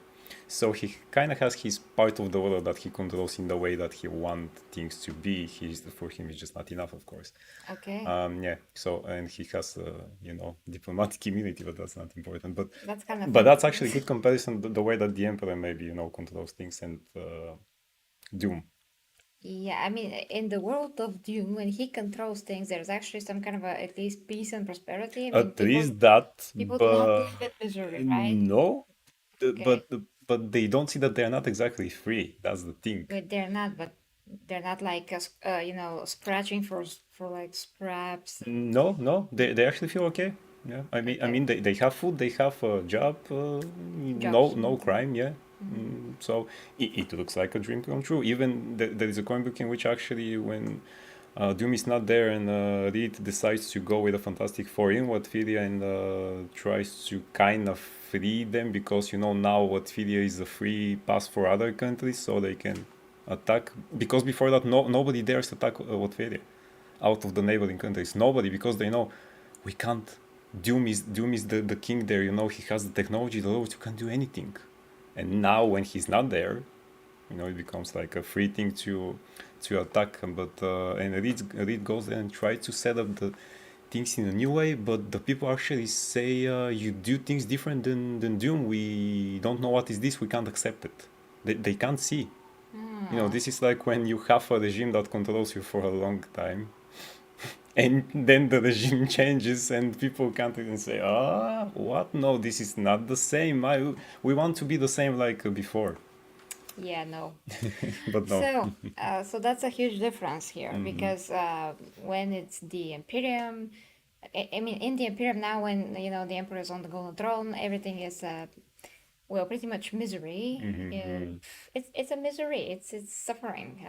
So he kind of has his part of the world that he controls in the way that he wants things to be. For him, it's just not enough, of course. Okay. Yeah. So and he has diplomatic immunity, but that's not important. But That's kind of. but that's actually a good comparison. The way that the emperor maybe controls things and Doom. Yeah, I mean, in the world of Doom, when he controls things, there's actually some kind of at least peace and prosperity. I mean, At least that, people do not but live in misery, right? no, Okay. but they don't see that they're not exactly free. That's the thing. But they're not like scratching for like scraps. No, they actually feel okay. Yeah, I mean, they have food, they have a job, no crime. Yeah, so it looks like a dream come true. Even there is a comic book in which actually when Doom is not there and Reed decides to go with a Fantastic Four in Latveria and tries to kind of free them because now Latveria is a free pass for other countries, so they can attack. Because before that, nobody dares attack Latveria out of the neighboring countries. Nobody, because they know we can't. Doom is the king there. He has the technology, the laws. You can't do anything. And now when he's not there, it becomes like a free thing to attack. But and Reed goes there and tries to set up the things in a new way. But the people actually say you do things different than Doom. We don't know what is this. We can't accept it. They can't see. This is like when you have a regime that controls you for a long time and then the regime changes and people can't even say what, no, this is not the same. We want to be the same like before. Yeah, no. But no. So that's a huge difference here because when it's the Imperium, I mean, in the Imperium now, when the Emperor is on the Golden Throne, everything is pretty much misery. It's a misery. It's suffering.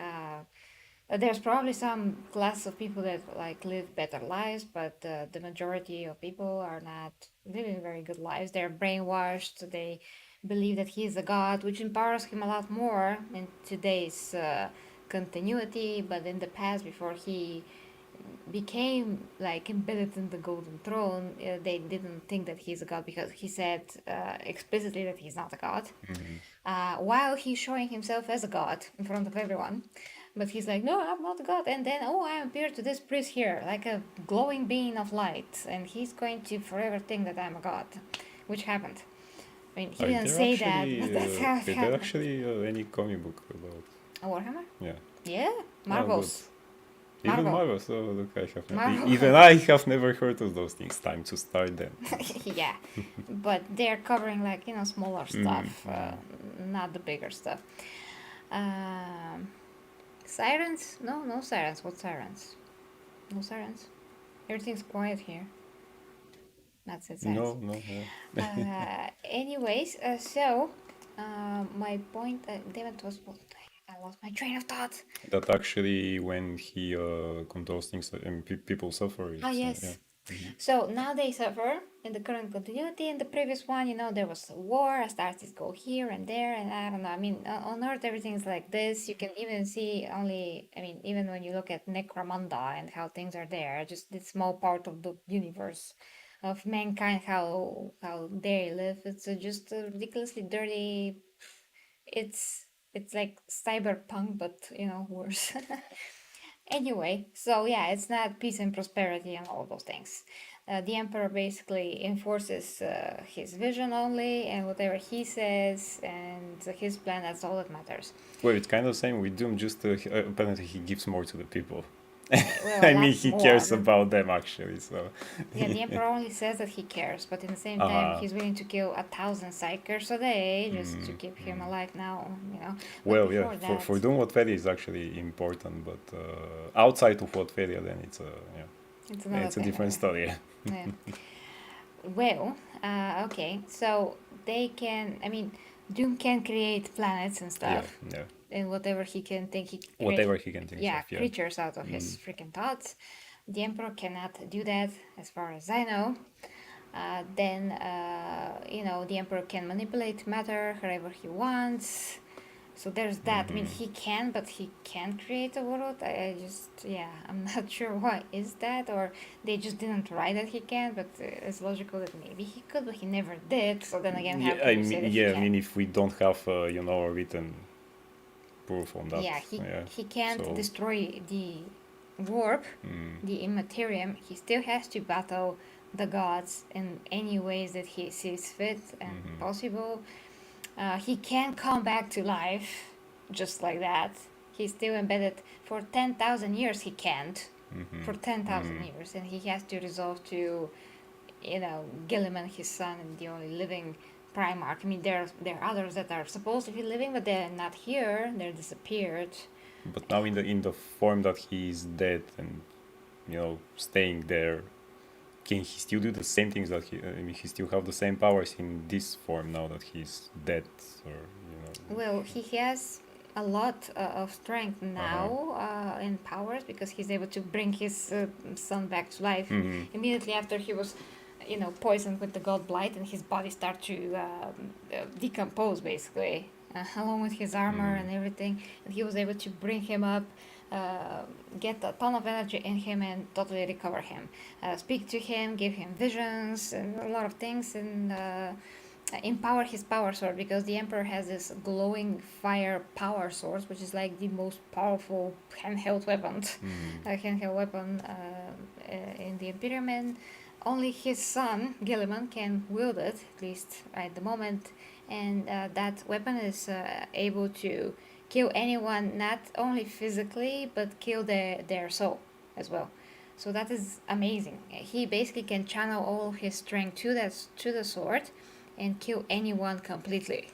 There's probably some class of people that like live better lives, but the majority of people are not living very good lives. They're brainwashed. They believe that he is a god, which empowers him a lot more in today's continuity. But in the past, before he became like embedded in the golden throne, they didn't think that he's a god because he said explicitly that he's not a god, while he's showing himself as a god in front of everyone. But he's like, no, I'm not a god. And then, I appear to this priest here like a glowing being of light, and he's going to forever think that I'm a god, which happened. I mean, he didn't say that, but that's how it Is there happened. actually any comic book about Warhammer? yeah Yeah, Marvels. even Marvel. Marvel? So look, Marvel. even I have never heard of those things. Time to start them. Yeah, but they're covering like smaller stuff, not the bigger stuff. Sirens? No sirens. What sirens? No sirens. Everything's quiet here. That's it. Sirens. No, yeah. Anyways, so my point. Damn it, was what? I lost my train of thought. That actually when he controls things and people suffer. Yes. Yeah. So now they suffer in the current continuity. In the previous one, there was a war. Astartes go here and there, and I don't know. I mean, on Earth, everything is like this. You can even see only. I mean, even when you look at Necromunda and how things are there, just this small part of the universe of mankind, how they live. It's just a ridiculously dirty. It's like cyberpunk, but worse. Anyway, so yeah, it's not peace and prosperity and all those things. The emperor basically enforces his vision only, and whatever he says and his plan, that's all that matters. Well, it's kind of the same with Doom, just apparently he gives more to the people. Well, I mean, lots he cares more. about them actually, so. Yeah, the emperor only says that he cares, but in the same time, Uh-huh. he's willing to kill 1,000 psychers a day just to keep him alive now. But Well, yeah, before for that, Doom Lotveria is actually important, but outside of Lotveria, then it's it's another it's a thing. different story. Yeah. Well, okay, so they can. I mean, Doom can create planets and Yeah, stuff, yeah. and whatever he can think, he Whatever he can think yeah, of, yeah. creatures out of his freaking thoughts. The Emperor cannot do that, as far as I know. Then, the Emperor can manipulate matter however he wants. So there's that. I mean, he can, but he can't create a world. I just, yeah, I'm not sure why is that, or they just didn't write that he can. But it's logical that maybe he could, but he never did. So then again, how Yeah, can you say that he I can? mean, if we don't have a written proof on that, Yeah, yeah. he can't So, destroy the warp, the imperium. He still has to battle the gods in any ways that he sees fit and possible. He can come back to life just like that. He's still embedded for 10,000 years. He can't for 10,000 years, and he has to resolve to, Gilliman, his son, and the only living Primarch. I mean, there are others that are supposed to be living, but they're not here. They're disappeared. but now in the form that he is dead and staying there, can he still do the same things that he? I mean, he still have the same powers in this form now that he's dead, or. Well, he has a lot of strength now and powers because he's able to bring his son back to life. Immediately after he was, poisoned with the god blight, and his body started to decompose basically, along with his armor and everything. And he was able to bring him up, get a ton of energy in him, and totally recover him. Speak to him, give him visions and a lot of things, and empower his power sword, because the emperor has this glowing fire power sword, which is like the most powerful handheld weapon, in the imperium, and only his son Gilliman can wield it, at least at the moment, and that weapon is able to kill anyone, not only physically but kill their soul as well. So that is amazing. He basically can channel all his strength to the sword and kill anyone completely.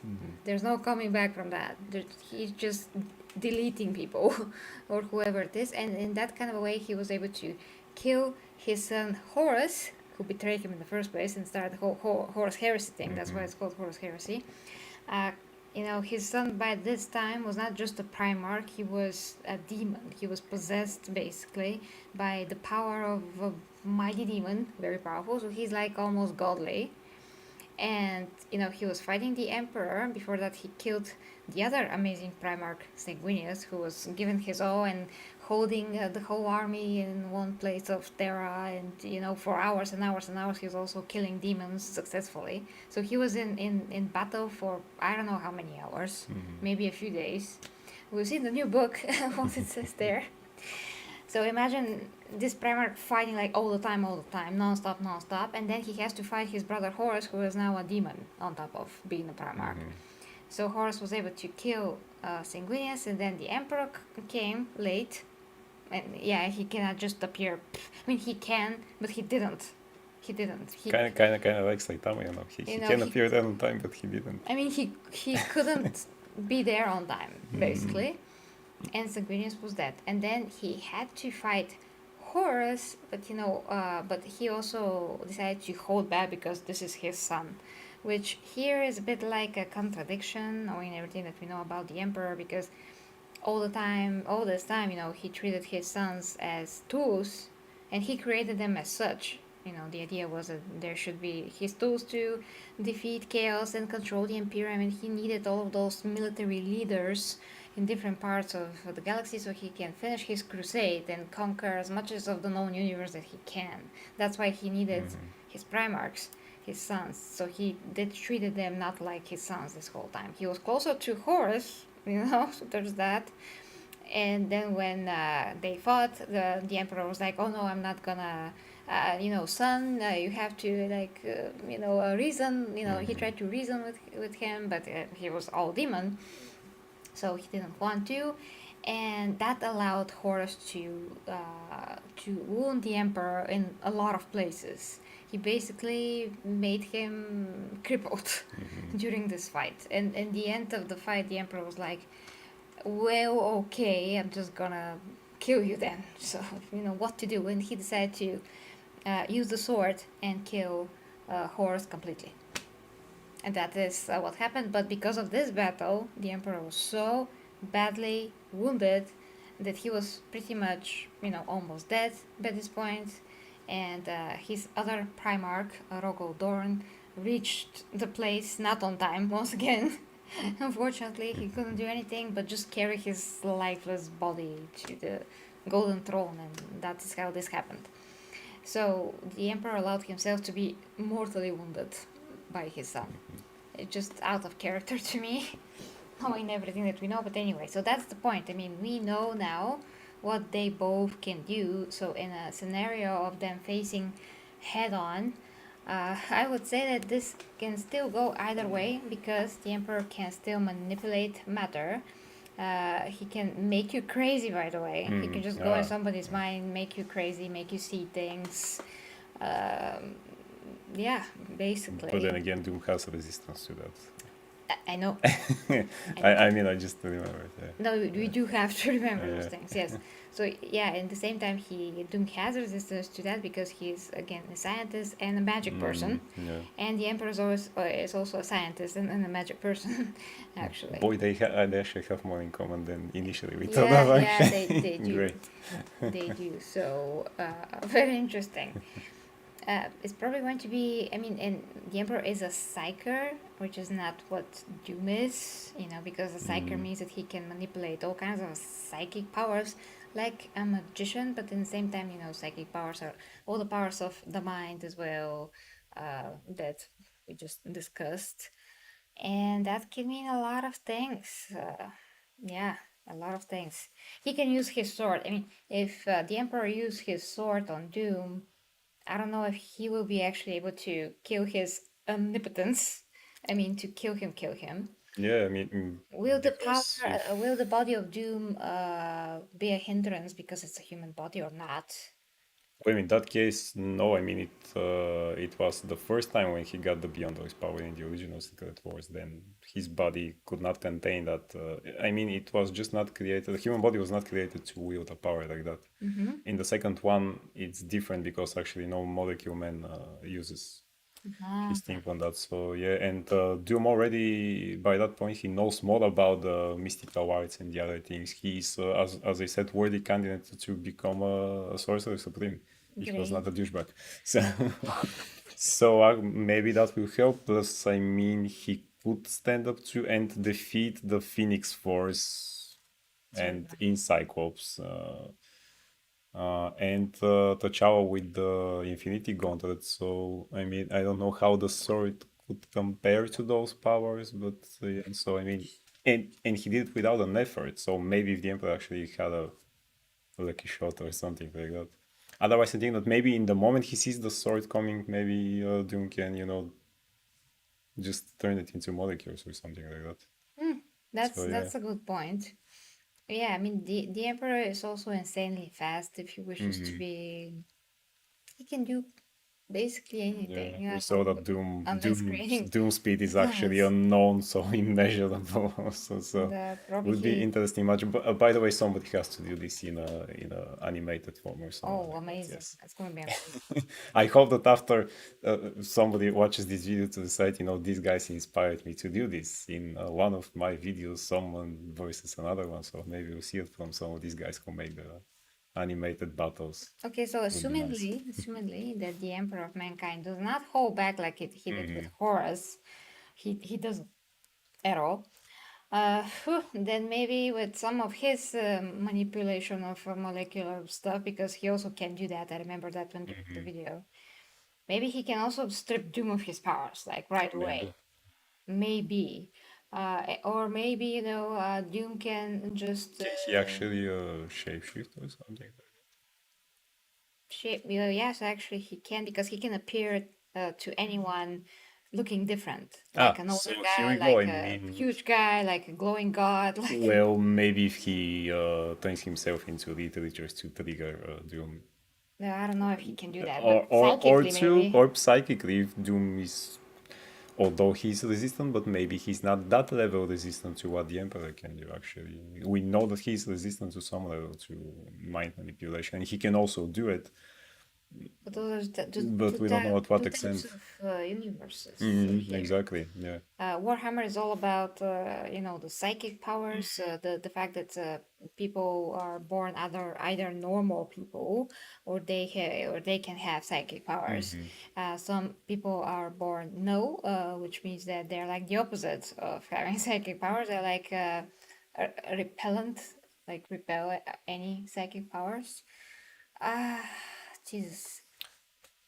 There's no coming back from that. He's just deleting people or whoever it is. And in that kind of a way, he was able to kill his son Horus, who betrayed him in the first place and started the whole Horus heresy thing. That's why it's called Horus heresy. His son by this time was not just a Primarch, he was a demon. He was possessed basically by the power of a mighty demon, very powerful. So he's like almost godly. And he was fighting the emperor. Before that, he killed the other amazing Primarch, Sanguinius, who was given his all and holding the whole army in one place of Terra, and for hours and hours and hours he was also killing demons successfully. So he was in battle for I don't know how many hours, maybe a few days. We'll see in the new book what it says there. So imagine this Primarch fighting like all the time, non-stop, and then he has to fight his brother Horus, who is now a demon on top of being a Primarch. So Horus was able to kill Sanguinius, and then the Emperor came late, and yeah, he cannot just appear. I mean, he can, but he didn't. He Kind of like Saitama, He can appear there on time, but he didn't. I mean, he couldn't be there on time, basically. And Sanguinius was dead. And then he had to fight Horus, but but he also decided to hold back because this is his son, which here is a bit like a contradiction, knowing everything that we know about the Emperor, because all this time, he treated his sons as tools, and he created them as such. the idea was that there should be his tools to defeat chaos and control the Imperium, and he needed all of those military leaders in different parts of the galaxy so he can finish his crusade and conquer as much as of the known universe that he can. That's why he needed his Primarchs, his sons. So he did treated them not like his sons this whole time. He was closer to Horus, so there's that. And then when they fought, the emperor was like, "Oh no, I'm not gonna, son, you have to reason." He tried to reason with him, but he was all demon, so he didn't want to, and that allowed Horus to wound the emperor in a lot of places. He basically made him crippled during this fight, and in the end of the fight, the emperor was like, "Well, okay, I'm just gonna kill you then." So, what to do. And he decided to use the sword and kill Horus completely. And that is what happened. But because of this battle, the Emperor was so badly wounded that he was pretty much, almost dead by this point. And his other Primarch, Rogel Dorn, reached the place not on time once again. Unfortunately, he couldn't do anything but just carry his lifeless body to the Golden Throne, and that is how this happened. So the Emperor allowed himself to be mortally wounded by his son. It's just out of character to me, knowing everything that we know. But anyway, so that's the point. I mean, we know now what they both can do. So in a scenario of them facing head on, I would say that this can still go either way because the Emperor can still manipulate matter. He can make you crazy, by the way. He can just go in somebody's mind, make you crazy, make you see things. Yeah, basically. But then again, Doom has resistance to that. I know. I just remember it. Yeah. No, we do have to remember those Yeah. things, yes. So yeah, at the same time, Doom has resistance to that because he's again a scientist and a magic person, Yeah. and the Emperor is also a scientist and a magic person, actually. Boy, they actually have more in common than initially we thought. Yeah, they do. Great. They do. So very interesting. It's probably going to be. I mean, and the Emperor is a psyker, which is not what Doom is. Because a psyker means that he can manipulate all kinds of psychic powers, like a magician. But at the same time, psychic powers are all the powers of the mind as well, that we just discussed, and that can mean a lot of things. Yeah, a lot of things. He can use his sword. I mean, if the Emperor used his sword on Doom, I don't know if he will be actually able to kill his omnipotence. I mean, to kill him. Yeah, I mean, Will the because power, will the body of Doom be a hindrance because it's a human body or not? well, in that case, no. I mean, it was the first time when he got the Beyond Voice power in the original Secret Wars. Then his body could not contain that. I mean, it was just not created. The human body was not created to wield a power like that. In the second one, it's different because actually no molecule man uses his thing on that. So yeah, and Doom already by that point he knows more about the mystical arts and the other things. He's as I said, worthy candidate to become a sorcerer supreme. He was not a douchebag. So maybe that will help. Plus, I mean, he could stand up to and defeat the Phoenix Force and in Cyclops. And T'Challa with the Infinity Gauntlet. So I mean, I don't know how the sword could compare to those powers, but yeah, so I mean, and he did it without an effort. So maybe if the Emperor actually had a lucky shot or something like that. Otherwise, I think that maybe in the moment he sees the sword coming, maybe Doom can just turn it into molecules or something like that. That's a good point. Yeah, I mean the Emperor is also insanely fast if he wishes to be. He can do basically anything. Yeah, we saw that unless creating Doom speed is actually unknown, so immeasurable. So that would be probably. interesting match. But by the way, somebody has to do this in a animated form or something. Oh, like that, amazing! yes. That's going to be amazing. I hope that after somebody watches this video to decide, these guys inspired me to do this. In one of my videos, someone voices another one, so maybe we'll see it from some of these guys who make animated battles. Okay, so Would be nice. assumingly that the Emperor of Mankind does not hold back like he did with Horus, he doesn't at all. Then maybe with some of his manipulation of molecular stuff, because he also can do that. I remember that when doing the video. Maybe he can also strip Doom of his powers, like right away. Maybe. Or maybe, Doom can just Can he actually shapeshift or something? shape. Yes, actually, he can, because he can appear to anyone looking different. Like an older So here guy, we go. like I a mean, huge guy, like a glowing god. Like well, maybe if he turns himself into literally just to trigger Doom, I don't know if he can do that, or but or or psychically two, maybe. or psychically, if Doom is, although he's resistant, but maybe he's not that level resistant to what the Emperor can do. Actually, we know that he's resistant to some level to mind manipulation, and he can also do it. But those are But we don't know at what two types extent. of universes here. Exactly. Yeah. Warhammer is all about the psychic powers, the fact that people are born either normal people, or they can have psychic powers. Some people are born no, which means that they're like the opposite of having psychic powers. They're like repellent, like repel any psychic powers. Ah, Jesus.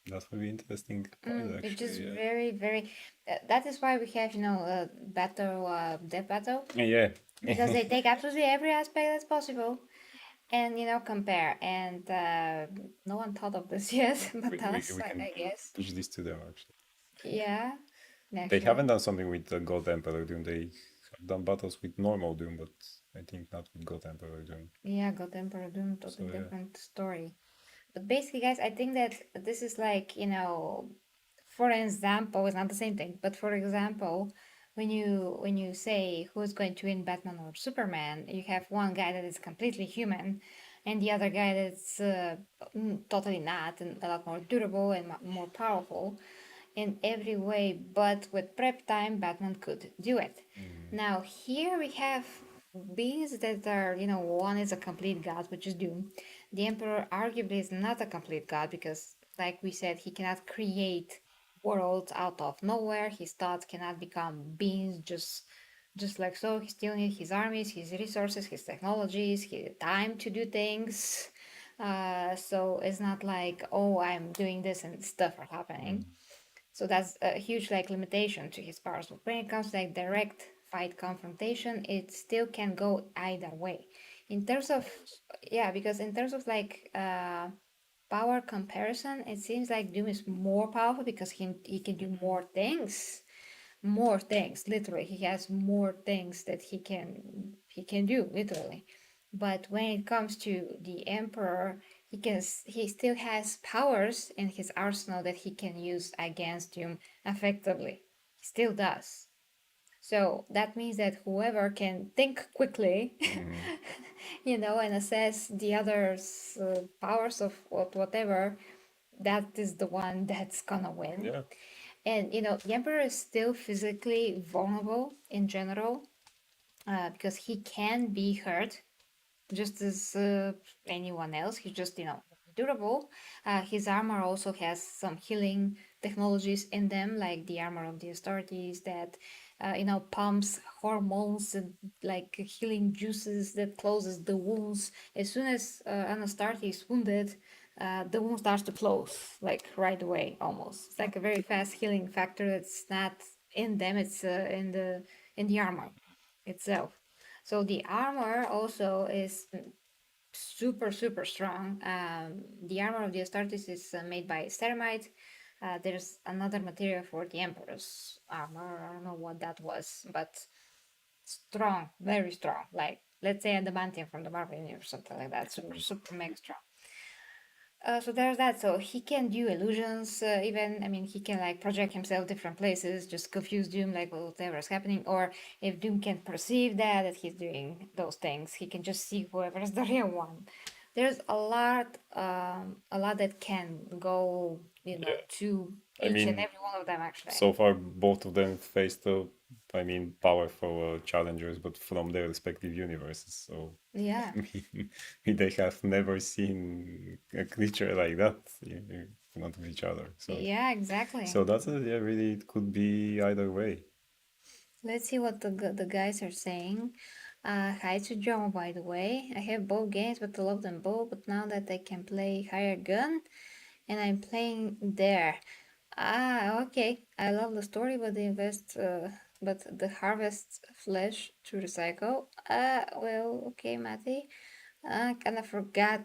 That would be interesting point, Which is actually. very, very. That is why we have, death battle, Yeah. because they take absolutely every aspect that's possible, and compare. And no one thought of this yet, but us, We I can guess. teach this to them, actually. Yeah, They haven't naturally. done something with the God Emperor Doom. They have done battles with normal Doom, but I think not with God Emperor Doom. Yeah, God Emperor Doom, So totally yeah. different story. But basically, guys, I think that this is like, for example, it's not the same thing, but for example, when you say who's going to win, Batman or Superman, you have one guy that is completely human, and the other guy that's totally not, and a lot more durable and more powerful in every way. But with prep time, Batman could do it. Now here we have beings that are, one is a complete god, which is Doom. The Emperor arguably is not a complete god, because, like we said, he cannot create worlds out of nowhere. His thoughts cannot become beings just like so. He still needs his armies, his resources, his technologies, his time to do things. So it's not like, oh, I'm doing this and stuff are happening. So that's a huge like limitation to his powers. But when it comes to like direct fight confrontation, it still can go either way. In terms of because in terms of like power comparison, it seems like Doom is more powerful because he can do more things. Literally, he has more things that he can do literally. But when it comes to the Emperor, he still has powers in his arsenal that he can use against him effectively. He still does. So that means that whoever can think quickly, and assess the other's powers of whatever, that is the one that's gonna win. Yeah. And the Emperor is still physically vulnerable in general, because he can be hurt just as anyone else. He's just, durable. His armor also has some healing technologies in them, like the armor of the Astartes that, pumps hormones and like healing juices that closes the wounds. As soon as an Astarte is wounded, the wound starts to close like right away almost. It's like a very fast healing factor that's not in them, it's in the armor itself. So the armor also is super, super strong. The armor of the Astartes is made by ceramite. There's another material for the Emperor's armor. I don't know what that was, but strong, very strong. Like, let's say adamantium from the Marvel Universe, something like that. Super, super mega strong. So there's that. So he can do illusions, even. I mean, he can like project himself different places, just confuse Doom, like whatever is happening. Or if Doom can perceive that he's doing those things, he can just see whoever's the real one. There's a lot that can go, Yeah. to I each and mean, every one of them actually. so far both of them faced a I mean, powerful challengers, but from their respective universes. So Yeah. they have never seen a creature like that in front of each other. So Yeah, exactly. so that's it. Yeah, really, it could be either way. Let's see what the guys are saying. Hi to Jomo, by the way. I have both games, but I love them both. But now that I can play Higher Gun, and I'm playing there. Ah, okay. I love the story, but but the harvest flesh to recycle. Well, okay, Matty. I kind of forgot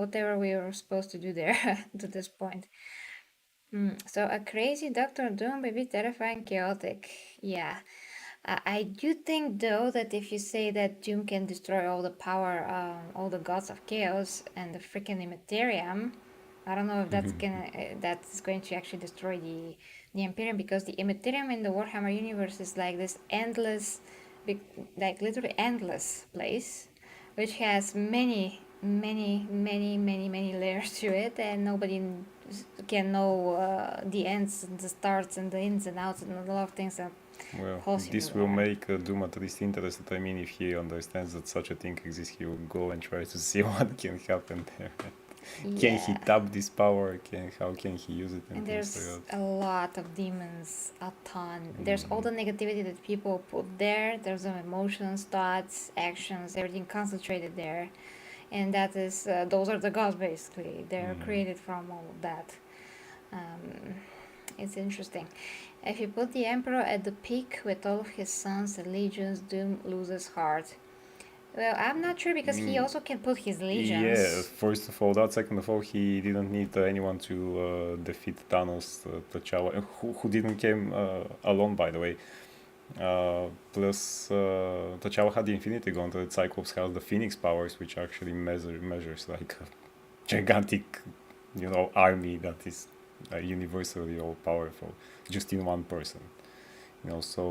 whatever we were supposed to do there to this point. So a crazy Doctor Doom, maybe terrifying, chaotic. Yeah. I do think though that if you say that Doom can destroy all the power, all the gods of chaos and the freaking Imperium, I don't know if that's going to actually destroy the Imperium, because the Imperium in the Warhammer universe is like this endless, like literally endless place, which has many layers to it, and nobody can know the ends and the starts and the ins and outs and a lot of things that Well, possible this will there. make Doom at least interested. I mean, if he understands that such a thing exists, he will go and try to see what can happen there. Can he Yeah. tap this power? How can he use it and And things there's like a lot of demons, a ton. There's all the negativity that people put there. There's the emotions, thoughts, actions, everything concentrated there. And that is, those are the gods basically. They're created from all of that. Um, it's interesting. If you put the Emperor at the peak with all of his sons and legions, Doom loses heart. Well, I'm not sure, because he also can put his Yeah, legions. first of all, that. Second of all, he didn't need anyone to defeat Thanos, T'Challa, who didn't came alone, by the way. Plus, T'Challa had the Infinity Gauntlet. Cyclops has the Phoenix powers, which actually measures like a gigantic, army that is universally all powerful, just in one person. So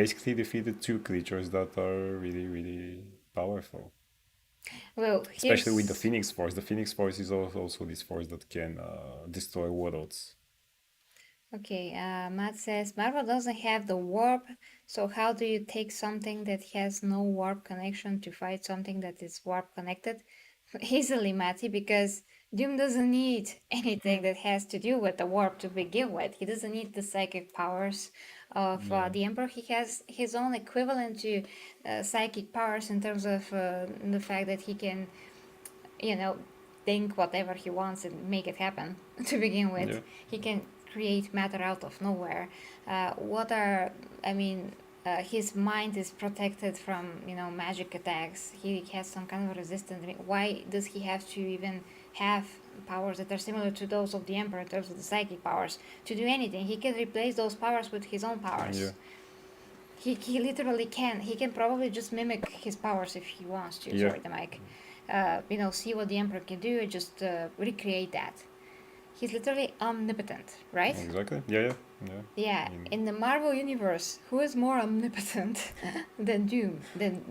basically defeated two creatures that are really, really powerful. Well, Especially with the here's Phoenix Force. The Phoenix Force is also this force that can destroy worlds. okay. Matt says Marvel doesn't have the warp, so how do you take something that has no warp connection to fight something that is warp connected? Easily, Matty, because Doom doesn't need anything that has to do with the warp to begin with. He doesn't need the psychic powers of the Emperor. He has his own equivalent to psychic powers in terms of the fact that he can, think whatever he wants and make it happen to begin with. Yeah. He can create matter out of nowhere. His mind is protected from, magic attacks. He has some kind of resistance. Why does he have to even have powers that are similar to those of the Emperor in terms of the psychic powers to do anything? He can replace those powers with his own powers. Yeah. He literally can. He can probably just mimic his powers if he wants to. Yeah. Sorry, the mic. See what the Emperor can do and just recreate that. He's literally omnipotent, right? Exactly. Yeah. Yeah, in the Marvel universe, who is more omnipotent than Doom? Than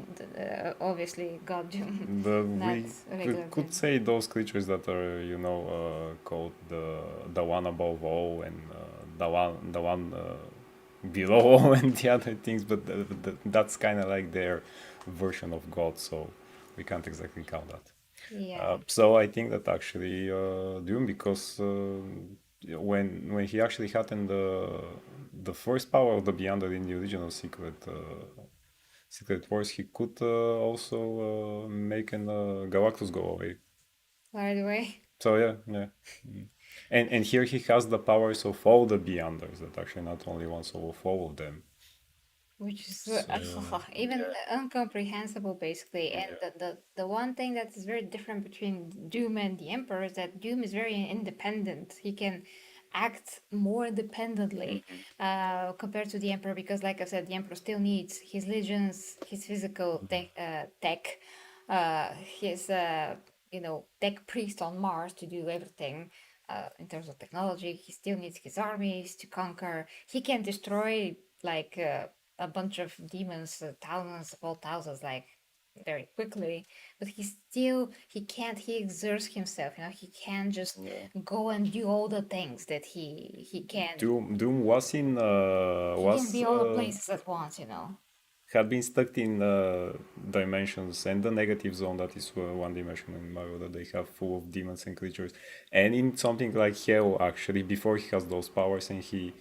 obviously God Doom, not We regular Doom. could say those creatures that are, called the one above all and the one below all and the other things, but that's kind of like their version of God, so we can't exactly count that. Yeah. So I think that actually Doom, because when he actually had in the first power of the Beyonder in the original Secret Wars, he could also make an Galactus go away. By the way. So yeah. And here he has the powers of all the Beyonders, that actually not only one, so of all of them. Which is even incomprehensible, basically. And the one thing that is very different between Doom and the Emperor is that Doom is very independent. He can act more independently compared to the Emperor, because, like I said, the Emperor still needs his legions, his physical tech, his tech priest on Mars to do everything. In terms of technology, he still needs his armies to conquer. He can destroy like a bunch of demons, thousands, thousands, like very quickly, but he can't, he exerts himself, he can't just go and do all the things that he can. Doom was in He can be all the places at once, had been stuck in dimensions and the negative zone, that is one dimension in Marvel that they have full of demons and creatures, and in something like hell actually before he has those powers, and he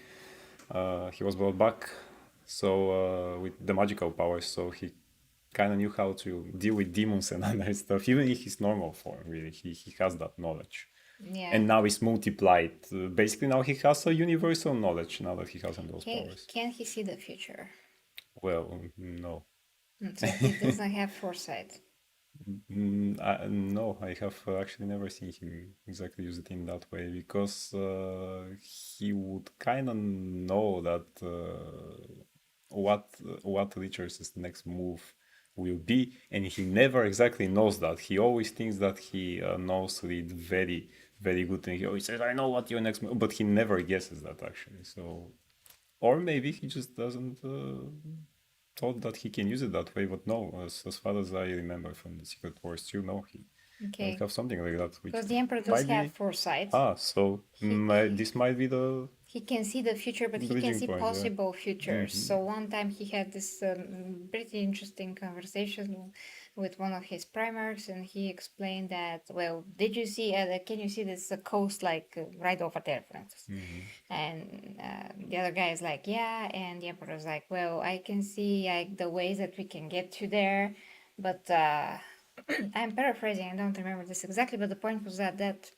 was brought back with the magical powers, so he kind of knew how to deal with demons and other stuff even in his normal form. Really, he has that knowledge. Yeah. And now it's multiplied. Basically, now he has a universal knowledge now that he has those powers. Can he see the future? Well, no. So he doesn't have foresight. No, I have actually never seen him exactly use it in that way, because he would kind of know that what Richards' next move will be, and he never exactly knows that. He always thinks that he knows it very, very good, and he always says, "I know what your next move," but he never guesses that actually. So, or maybe he just doesn't. Thought that he can use it that way, but no, as far as I remember from the Secret Wars 2, no, he might have something like that. Because the Emperor does have foresight. So this might be the... He can see the future, but he can see possible futures. So one time he had this pretty interesting conversation with one of his primarchs, and he explained that, well, did you see, can you see this coast like right over there, for instance? And the other guy is like, yeah, and the Emperor is like, well, I can see like the ways that we can get to there, but I'm paraphrasing, I don't remember this exactly, but the point was that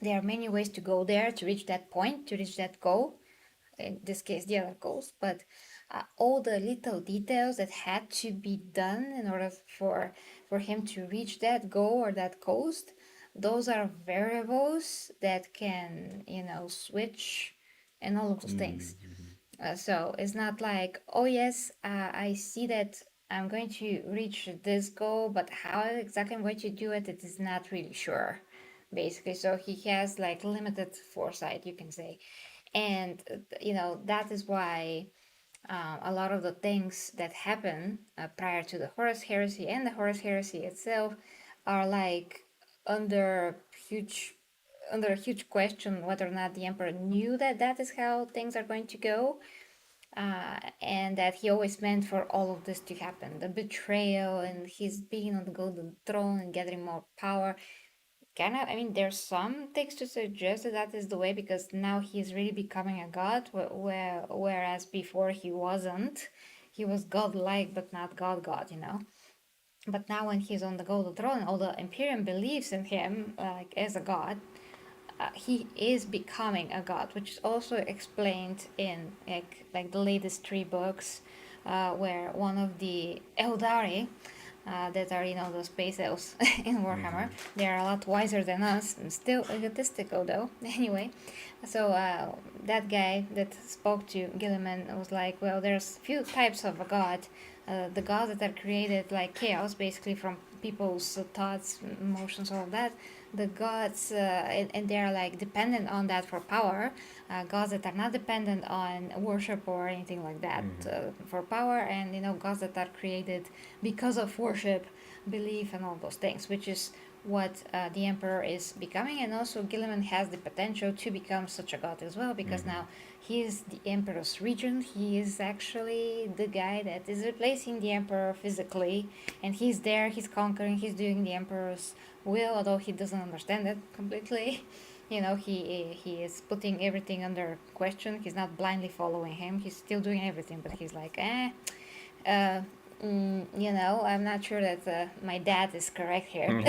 there are many ways to go there, to reach that point, to reach that goal, in this case the other goals, but all the little details that had to be done in order for him to reach that goal or that coast, those are variables that can, switch and all of those things. So it's not like, oh yes, I see that I'm going to reach this goal, but how exactly I'm going to do it, it is not really sure, basically. So he has like limited foresight, you can say. And, that is why a lot of the things that happen prior to the Horus Heresy and the Horus Heresy itself are like under a huge question whether or not the Emperor knew that that is how things are going to go, and that he always meant for all of this to happen. The betrayal and his being on the golden throne and gathering more power. There's some things to suggest that that is the way, because now he's really becoming a god, whereas before he wasn't. He was godlike, but not god, But now when he's on the golden throne, all the Imperium believes in him, like as a god. He is becoming a god, which is also explained in like the latest 3 books, where one of the Eldari, that are the space elves in Warhammer, they are a lot wiser than us, and still egotistical though. Anyway, so that guy that spoke to Gilliman was like, well, there's few types of a god. The gods that are created like chaos, basically from people's thoughts, emotions, all of that. The gods, and they're like dependent on that for power. Gods that are not dependent on worship or anything like that for power, and gods that are created because of worship, belief, and all those things, which is what the Emperor is becoming. And also Gilliman has the potential to become such a god as well, because now he is the Emperor's regent. He is actually the guy that is replacing the Emperor physically, and he's there, he's conquering, he's doing the Emperor's will, although he doesn't understand it completely. He is putting everything under question. He's not blindly following him. He's still doing everything, but he's like, I'm not sure that my dad is correct here.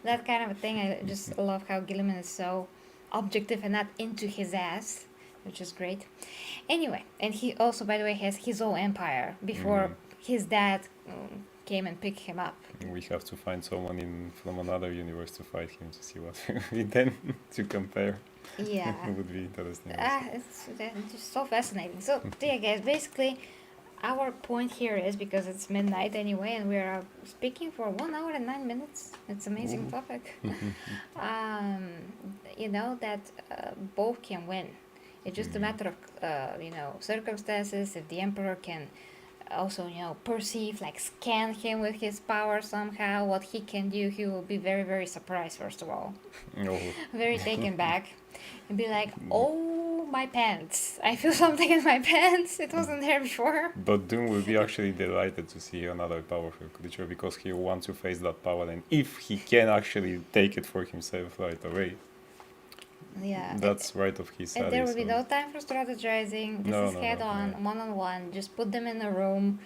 That kind of a thing. I just love how Gilliman is so objective and not into his ass, which is great. Anyway, and he also, by the way, has his own empire before his dad came and picked him up. We have to find someone from another universe to fight him to see what we then to compare. Yeah. It would be interesting. It's just so fascinating. So, yeah, guys, basically, our point here is, because it's midnight anyway, and we're speaking for 1 hour and 9 minutes. It's an amazing topic. That both can win. It's just a matter of, circumstances. If the Emperor can also, perceive, like scan him with his power somehow, what he can do, he will be very, very surprised, first of all. Oh, Very taken back. And be like, oh, my pants. I feel something in my pants. It wasn't there before. but Doom will be actually delighted to see another powerful creature because he wants to face that power, and if he can actually take it for himself right away, Yeah. that's right of his And alley. there will be So no time for strategizing. This no, is no, head no. on, Yeah. one on one. Just put them in a room,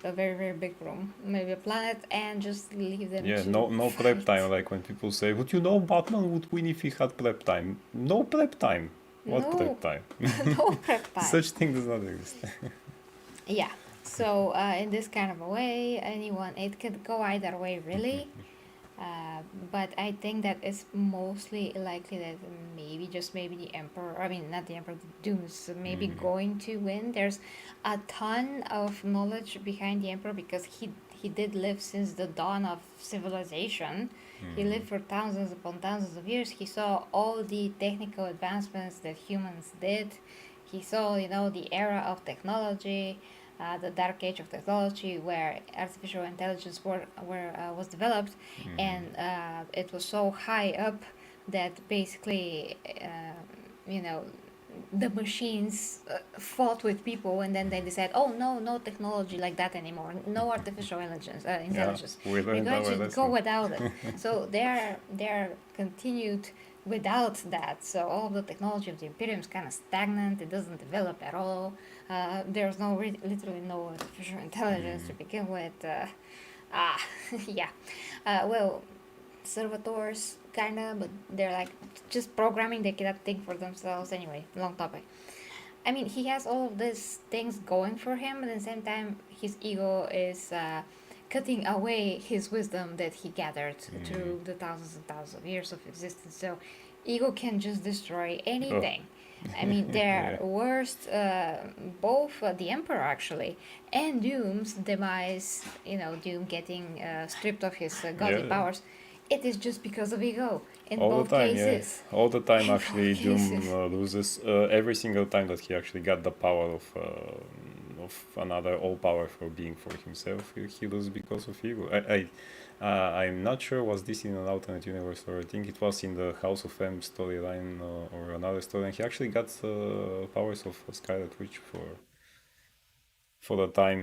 a very, very big room, maybe a planet, and just leave them Yeah, to no prep fight. time. Like when people say, "But Batman would win if he had prep time." No prep time. What No, prep time? no prep time. Such thing does not exist. Yeah. So in this kind of a way, anyone, it could go either way, really. But I think that it's mostly likely that maybe, just maybe, the Emperor, I mean, not the Emperor, the Doom is maybe going to win. There's a ton of knowledge behind the Emperor because he did live since the dawn of civilization. He lived for thousands upon thousands of years. He saw all the technical advancements that humans did. He saw, the era of technology, the dark age of technology, where artificial intelligence was developed, and it was so high up that basically, you know, the machines fought with people, and then they decide, oh no, no technology like that anymore, no artificial intelligence. We We're learned going our to go lesson. without it. So they're continued without that. So all of the technology of the Imperium is kind of stagnant. It doesn't develop at all. There's literally no artificial intelligence to begin with. Yeah. Well, servitors, kinda, but they're like just programming. They cannot think for themselves. Anyway, long topic. I mean, he has all of these things going for him, but at the same time, his ego is cutting away his wisdom that he gathered through the thousands and thousands of years of existence. So, ego can just destroy Oh, anything. I mean, their yeah. worst, both the Emperor actually, and Doom's demise, Doom getting stripped of his godly Yeah. powers, it is just because of ego in All the both time, yeah. cases. All the time, In both actually, Doom cases. loses. Every single time that he actually got the power of another all powerful being for himself, he loses because of ego. I'm not sure was this in an alternate universe, or I think it was in the House of M storyline, or another storyline. He actually got powers of Scarlet Witch for the time,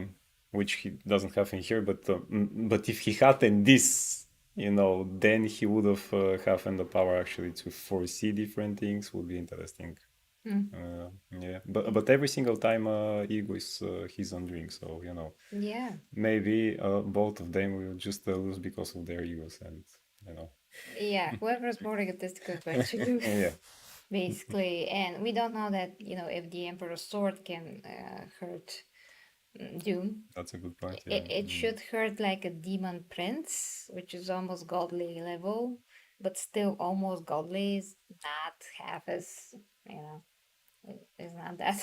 which he doesn't have in here. But if he had in this, then he would have the power actually to foresee different things. Would be interesting. Yeah, but every single time, ego is his own doing. So Yeah. maybe both of them will just lose because of their egos, and Yeah, whoever's more egotistical is going to lose, yeah, basically. And we don't know that, if the Emperor's sword can hurt Doom. that's a good point. Yeah. It should hurt like a demon prince, which is almost godly level, but still almost godly is not half as, is not that,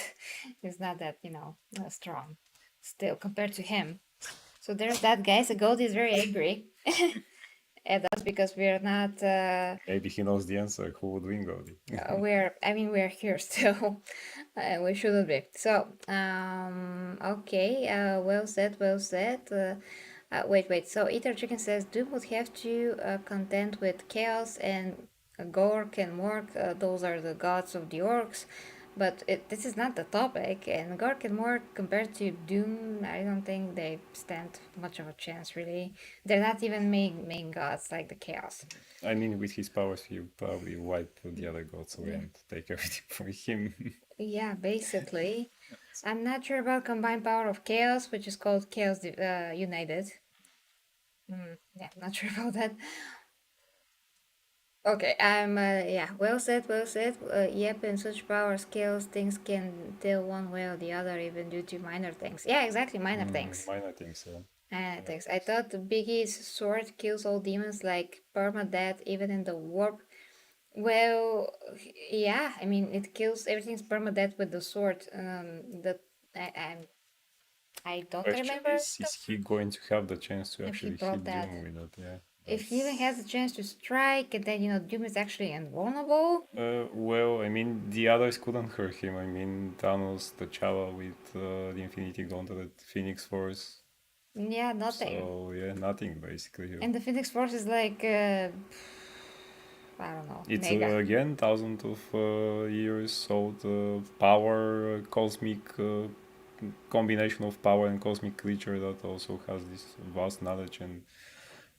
is not that, strong still compared to him. So there's that, guys. The god is very angry at us because we're not. Maybe he knows the answer. Who would win, Goldie? We're here still. We shouldn't be. So, okay, well said, well said. Wait. So, Eater Chicken says Doom would have to contend with Chaos and Gork and Mork. Those are the gods of the orcs. But this is not the topic. And Gork and Mork, compared to Doom, I don't think they stand much of a chance, really. They're not even main gods like the Chaos. I mean, with his powers, he would probably wipe the other gods away and take everything from him. Yeah, basically. I'm not sure about combined power of chaos, which is called Chaos United. Yeah, not sure about that. Okay, I'm yeah, well said, well said. Yep, in such power scales, things can tell one way or the other, even due to minor things. Yeah, exactly, minor things. Minor things, so. Minor things. I thought the Biggie's sword kills all demons like permadeath, even in the warp. Well, yeah, I mean, it kills everything's permadeath with the sword. That I don't Question remember is he going to have the chance to if he actually brought hit that. Doom with it? Yeah. if he even has a chance to strike, and then Doom is actually invulnerable. Well, I mean, the others couldn't hurt him. I mean, Thanos, T'Challa with the Infinity Gauntlet, Phoenix Force. Yeah, nothing. So yeah, nothing basically here. And the Phoenix Force is like, I don't know, It's mega. again thousands of years old power, cosmic combination of power and cosmic creature that also has this vast knowledge and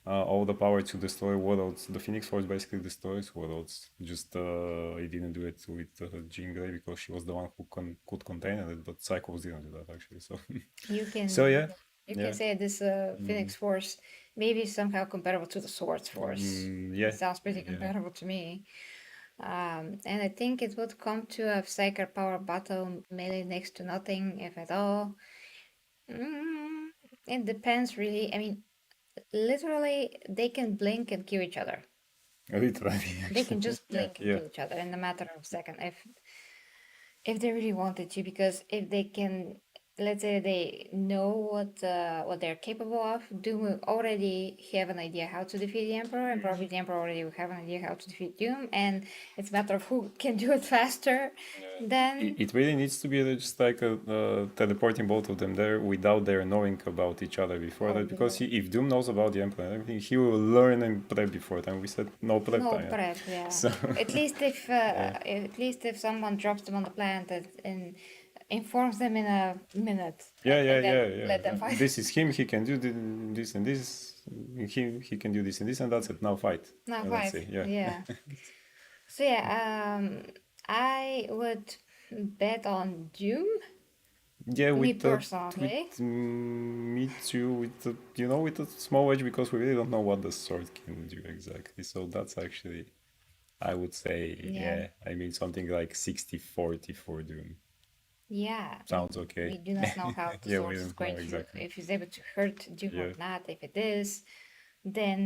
all the power to destroy worlds. The Phoenix Force basically destroys worlds. Just it didn't do it with Jean Grey because she was the one who could contain it, but Cyclops didn't do that actually. So You can so yeah, you yeah. can say this Phoenix Force maybe somehow comparable to the Swords Force. Yeah. It sounds pretty Yeah. comparable to me. And I think it would come to a Psyker power battle melee next to nothing, if at all. It depends really. I mean, literally, they can blink and kill each other. Literally, They can actually. just blink and Yeah. kill each other in a matter of a second if they really wanted to, because if they can, let's say they know what they're capable of, Doom will already have an idea how to defeat the Emperor, and probably the Emperor already will have an idea how to defeat Doom, and it's a matter of who can do it faster. Then It really needs to be just like teleporting both of them there without their knowing about each other before that. Because if Doom knows about the Emperor and everything, he will learn and prep before time. We said no prep no time. prep, yeah. So At least if someone drops them on the planet and informs them in a minute. and then let them fight. This is him. He can do this and this. He can do this and this, and that's it. Now fight. Now Let's fight. see. Yeah. Yeah. So yeah, I would bet on Doom. Yeah, Me with personally. me too. With with a small edge because we really don't know what the sword can do exactly. So that's actually, I would say, Yeah. I mean something like 60-40 for Doom. Yeah. Sounds okay. We do not know how the Yeah, sword we is don't going know to, exactly. if he's able to hurt Doom or Yeah. not. If it is, then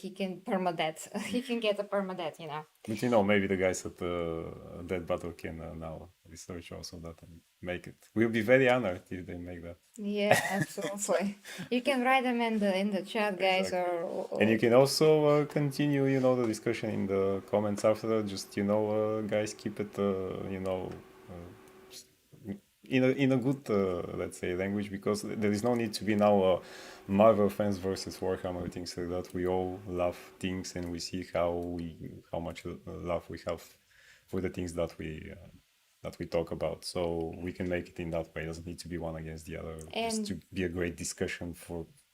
he can permadeath. He can get a permadeath, But maybe the guys at that battle can now research also that and make it. We'll be very honored if they make that. Yeah, absolutely. You can write them in the chat, guys, or And you can also continue, the discussion in the comments after that. Just, guys, keep it, in a good, let's say, language, because there is no need to be now Marvel fans versus Warhammer, things like that. We all love things, and we see how much love we have for the things that we talk about. So we can make it in that way. It doesn't need to be one against the other. Just to be a great discussion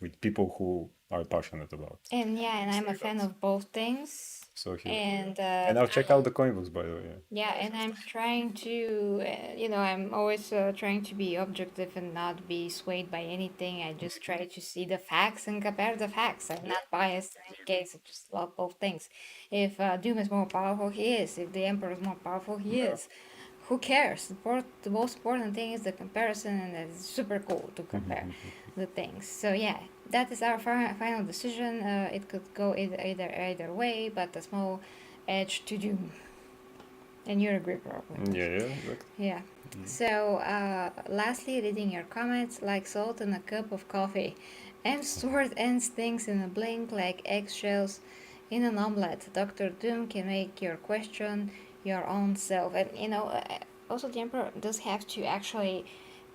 with people who are passionate about. And I'm a fan of both things. So here. And I'll check out the comic books, by the way. Yeah, and I'm trying to, I'm always trying to be objective and not be swayed by anything. I just try to see the facts and compare the facts. I'm not biased in any case. I just love both things. If Doom is more powerful, he is. If the Emperor is more powerful, he is. Who cares? The most important thing is the comparison, and it's super cool to compare the things. So yeah, that is our final decision. It could go either way, but a small edge to Doom. And you agree, probably. Yeah, exactly. Yeah. So, lastly, reading your comments, like salt in a cup of coffee. And sword ends things in a blink like eggshells in an omelette. Dr. Doom can make your question your own self. And, also the Emperor does have to actually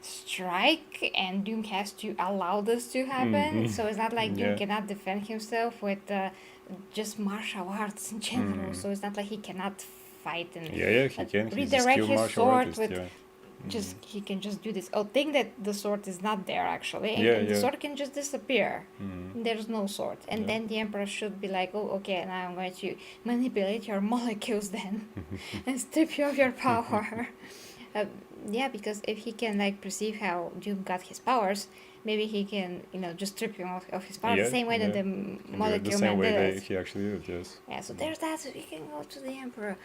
strike, and Doom has to allow this to happen. So it's not like Doom cannot defend himself with just martial arts in general. So it's not like he cannot fight and he can. He's a redirect skilled his martial sword artist, with he can just do this. Oh, think that the sword is not there actually, and the sword can just disappear. There's no sword, and then the Emperor should be like, oh, okay, now I'm going to manipulate your molecules then, and strip you of your power. Yeah, because if he can perceive how Doom got his powers, maybe he can just strip him of his power the same way that the molecule man did it. He actually did, yes. Yeah, so there's that. So we can go to the Emperor.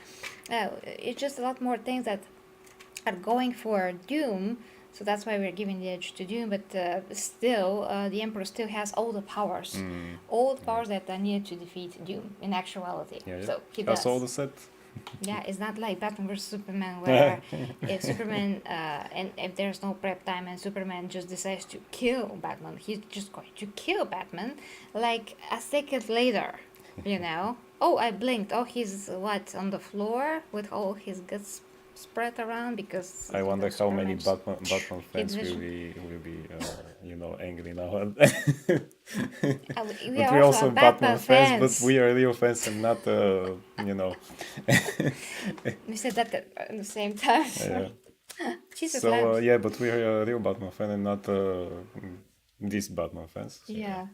It's just a lot more things that are going for Doom, so that's why we're giving the edge to Doom. But still, the Emperor still has all the powers, all the powers that are needed to defeat Doom in actuality. So he That's does. all the set. Yeah, it's not like Batman vs Superman where if Superman and if there's no prep time and Superman just decides to kill Batman, he's just going to kill Batman like a second later, you know. Oh, I blinked. Oh, he's what on the floor with all his guts spread around because I wonder how many Superman Batman fans vision. will be angry now. We But are we're also also Batman Batman fans, but fans. we are real fans and not We said that at the same time. yeah. Jesus So lamps. yeah, but we are a real Batman fan and not these Batman fans. So, Yeah.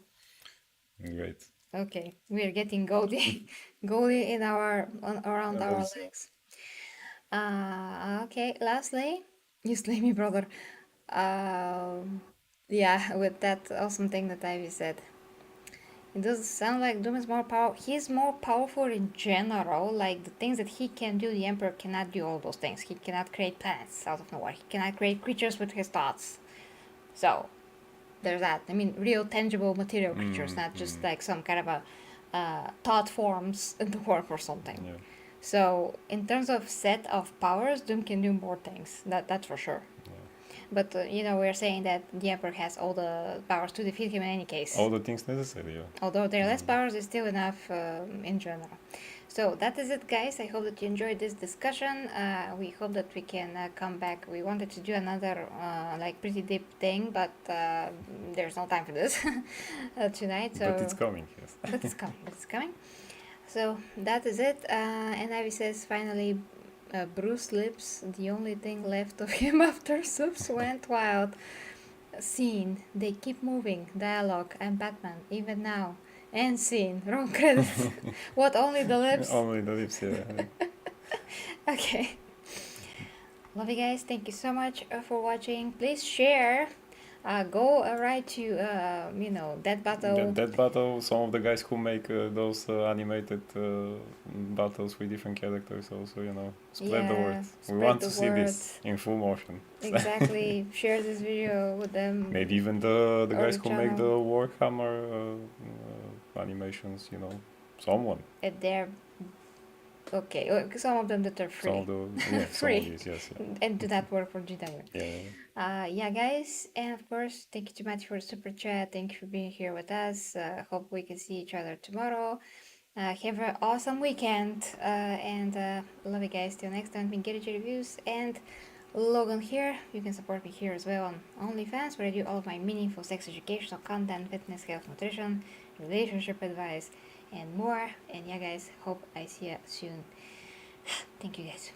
great. Okay, we are getting goldy, goldy in around our Those- legs. Okay. Lastly, you slay me, brother. Yeah, with that awesome thing that Ivy said, it does sound like Doom is more powerful. He's more powerful in general. Like the things that he can do, the Emperor cannot do all those things. He cannot create planets out of nowhere. He cannot create creatures with his thoughts. So there's that. I mean, real tangible material creatures, not just like some kind of a thought forms in the world or something. Yeah. So in terms of set of powers, Doom can do more things. That's for sure. But we're saying that the Emperor has all the powers to defeat him in any case. All the things necessary. Yeah. Although there are less powers, is still enough in general. So that is it, guys. I hope that you enjoyed this discussion. We hope that we can come back. We wanted to do another pretty deep thing, but there's no time for this tonight. So But it's coming. Yes. but it's coming. It's coming. So that is it. And Ivy says finally, Bruce lips. The only thing left of him after Subs went wild. Scene. They keep moving. Dialogue. I'm Batman. Even now. End scene. Wrong credits. What? Only the lips? Only the lips. Yeah. Okay. Love you guys. Thank you so much for watching. Please share. Go right to Dead Battle. That battle, some of the guys who make those animated battles with different characters also, spread the word. We spread want the to see word. this in full motion. Exactly. Share this video with them. Maybe even the Or guys the who make the channel. Warhammer animations, someone. At their okay, some of them that are free. Some of the some Free. of these, yes. Yeah. And do that work for GW. Yeah. Guys, and of course, thank you too much for the super chat. Thank you for being here with us. Hope we can see each other tomorrow. Have an awesome weekend, and love you guys. Till next time, get your reviews and Logan here. You can support me here as well on OnlyFans, where I do all of my meaningful sex educational content, fitness, health, nutrition, relationship advice, and more. And yeah, guys, hope I see you soon. Thank you, guys.